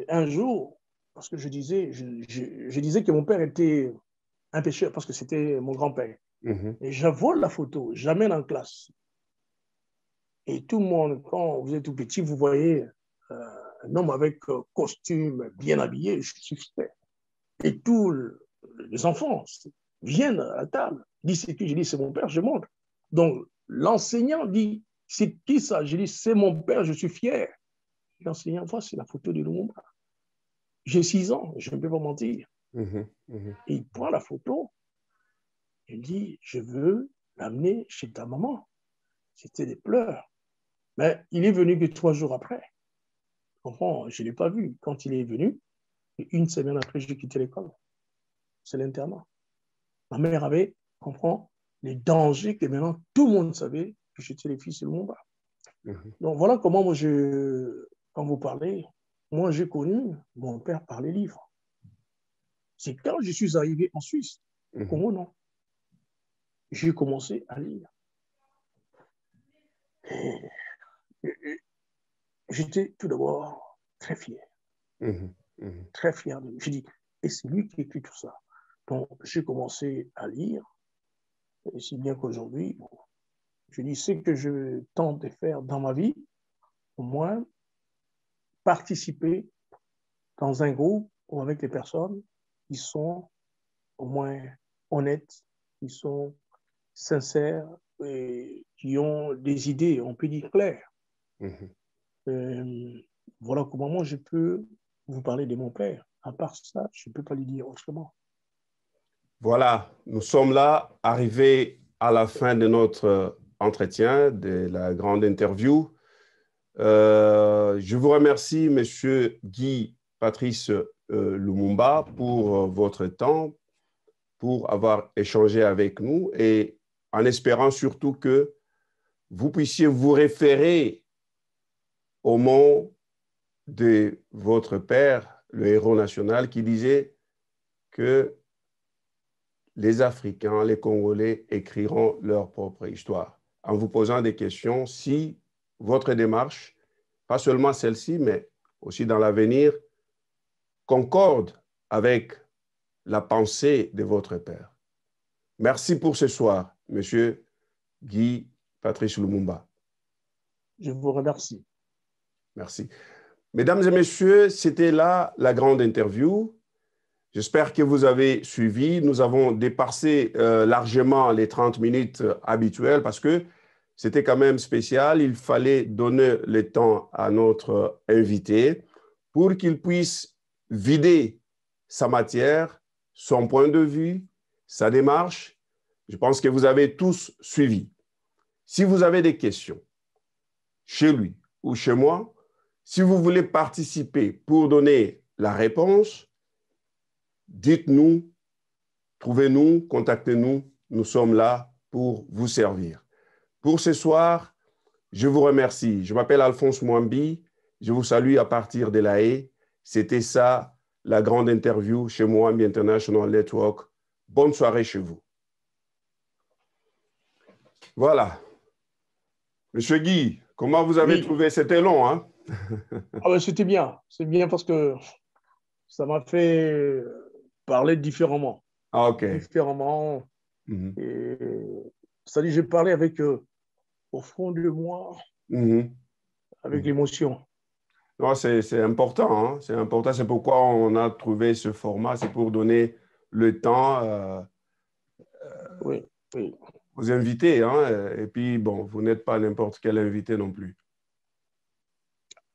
Un jour, parce que je disais que mon père était un pécheur, parce que c'était mon grand-père. Et je vole la photo, j'amène en classe. Et tout le monde, quand vous êtes tout petit, vous voyez un homme avec costume bien habillé, je suis fier. Et tous les enfants viennent à la table, disent c'est qui, je dis c'est mon père, je montre. Donc l'enseignant dit c'est qui ça, je dis c'est mon père, je suis fier. L'enseignant voit, c'est la photo de Lumumba. J'ai 6 ans, je ne peux pas mentir. Et il prend la photo, il dit je veux l'amener chez ta maman. C'était des pleurs. Mais il est venu que 3 jours après. Tu comprends? Je ne l'ai pas vu. Quand il est venu, et une semaine après, j'ai quitté l'école. C'est l'internat. Ma mère avait, comprends, les dangers que maintenant tout le monde savait que j'étais le fils de Lumumba. Donc voilà comment moi, quand vous parlez, moi j'ai connu mon père par les livres. C'est quand je suis arrivé en Suisse, au Congo, non. J'ai commencé à lire. Et j'étais tout d'abord très fier. Très fier de lui. J'ai dit, et c'est lui qui écrit tout ça. Donc j'ai commencé à lire, et si bien qu'aujourd'hui, je dis, ce que je tente de faire dans ma vie, au moins participer dans un groupe ou avec des personnes qui sont au moins honnêtes, qui sont sincères et qui ont des idées, on peut dire claires. Voilà comment moi je peux vous parler de mon père. À part ça, je ne peux pas lui dire autrement. Voilà, nous sommes là, arrivés à la fin de notre entretien, de la grande interview. Je vous remercie, Monsieur Guy Patrice Lumumba, pour votre temps, pour avoir échangé avec nous et en espérant surtout que vous puissiez vous référer au mot de votre père, le héros national, qui disait que les Africains, les Congolais écriront leur propre histoire. En vous posant des questions, si votre démarche, pas seulement celle-ci, mais aussi dans l'avenir, concorde avec la pensée de votre père. Merci pour ce soir, Monsieur Guy Patrice Lumumba. Je vous remercie. Merci. Mesdames et messieurs, c'était là la grande interview. J'espère que vous avez suivi. Nous avons dépassé largement les 30 minutes habituelles parce que c'était quand même spécial. Il fallait donner le temps à notre invité pour qu'il puisse vider sa matière, son point de vue, sa démarche. Je pense que vous avez tous suivi. Si vous avez des questions chez lui ou chez moi, si vous voulez participer pour donner la réponse, dites-nous, trouvez-nous, contactez-nous. Nous sommes là pour vous servir. Pour ce soir, je vous remercie. Je m'appelle Alphonse Mwambi. Je vous salue à partir de La Haye. C'était ça, la grande interview chez Mwambi International Network. Bonne soirée chez vous. Voilà. Monsieur Guy, comment vous avez trouvé? C'était long, hein? Ah ben, c'était bien. C'est bien parce que ça m'a fait parler différemment. Ah, OK. Différemment. Et, c'est-à-dire, j'ai parlé avec, au fond de moi, avec l'émotion. Non, c'est important, hein? C'est important. C'est pourquoi on a trouvé ce format. C'est pour donner le temps oui, oui. aux invités, hein? Et puis, bon, vous n'êtes pas n'importe quel invité non plus.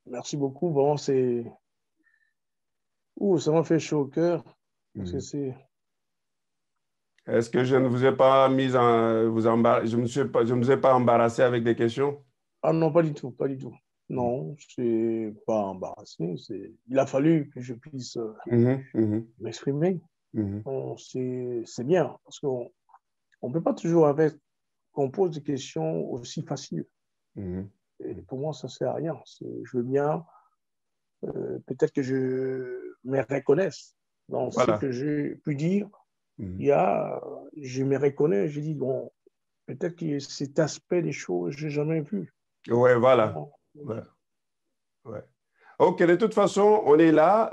Merci beaucoup. Bon, c'est... Ouh, ça m'a fait chaud au cœur. Parce que c'est... Est-ce que je ne vous ai pas mis en... je ne vous ai pas embarrassé avec des questions? Ah non, pas du tout, pas du tout. Non, je ne suis pas embarrassé. Il a fallu que je puisse m'exprimer. Bon, c'est bien, parce qu'on ne peut pas toujours qu'on pose des questions aussi faciles. Et pour moi, ça ne sert à rien. Je veux bien, peut-être que je me reconnaisse dans ce que j'ai pu dire. Je me reconnais, je dis, bon, peut-être que cet aspect des choses, je n'ai jamais vu. Oui, voilà. Ouais. Ouais. OK, de toute façon, on est là.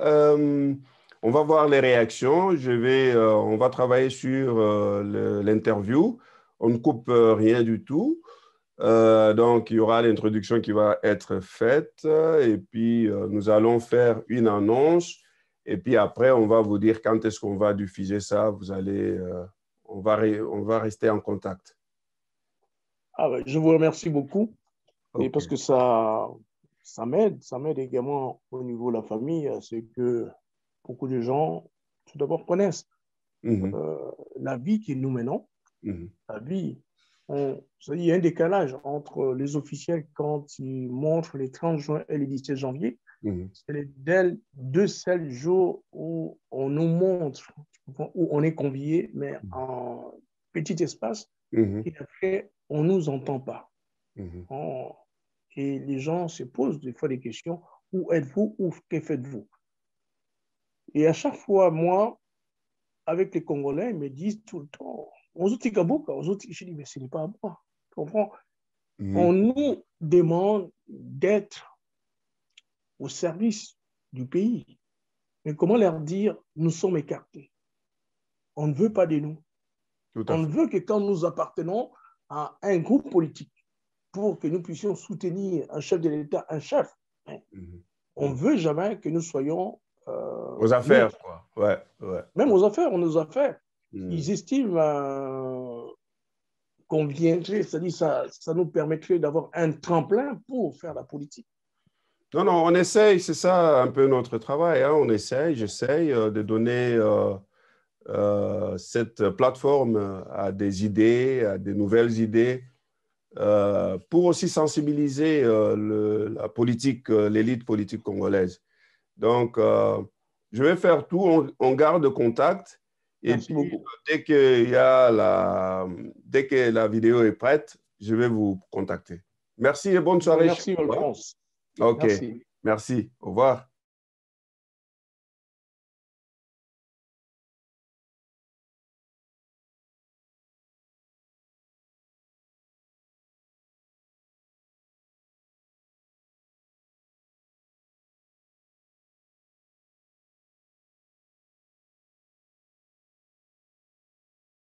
On va voir les réactions. On va travailler sur l'interview. On ne coupe rien du tout. Donc, il y aura l'introduction qui va être faite. Et puis, nous allons faire une annonce. Et puis après, on va vous dire quand est-ce qu'on va diffuser ça. On va rester en contact. Ah ouais, je vous remercie beaucoup. Okay. Et parce que ça m'aide également au niveau de la famille. C'est que beaucoup de gens, tout d'abord, connaissent la vie que nous menons, la vie il y a un décalage entre les officiels quand ils montrent les 30 juin et les 17 janvier. C'est les deux seuls jours où on nous montre, où on est convié, mais en petit espace, et après, on ne nous entend pas. Et les gens se posent des fois des questions, où êtes-vous ou que faites-vous? Et à chaque fois, moi, avec les Congolais, ils me disent tout le temps, je dis, mais ce n'est pas à moi. Tu comprends? On nous demande d'être au service du pays. Mais comment leur dire, nous sommes écartés? On ne veut pas de nous. On ne veut que quand nous appartenons à un groupe politique pour que nous puissions soutenir un chef de l'État, un chef. On ne veut jamais que nous soyons aux affaires, neutres. Quoi. Ouais. Même aux affaires, nos affaires. Ils estiment qu'on viendrait, c'est-à-dire ça nous permettrait d'avoir un tremplin pour faire la politique. Non, on essaye, c'est ça un peu notre travail. Hein. On essaye, j'essaye de donner cette plateforme à des idées, à des nouvelles idées, pour aussi sensibiliser la politique, l'élite politique congolaise. Donc, je vais faire tout, on garde contact. Et Merci puis, beaucoup. dès que la vidéo est prête, je vais vous contacter. Merci et bonne soirée. Merci, Alphonse. OK. Merci. Au revoir.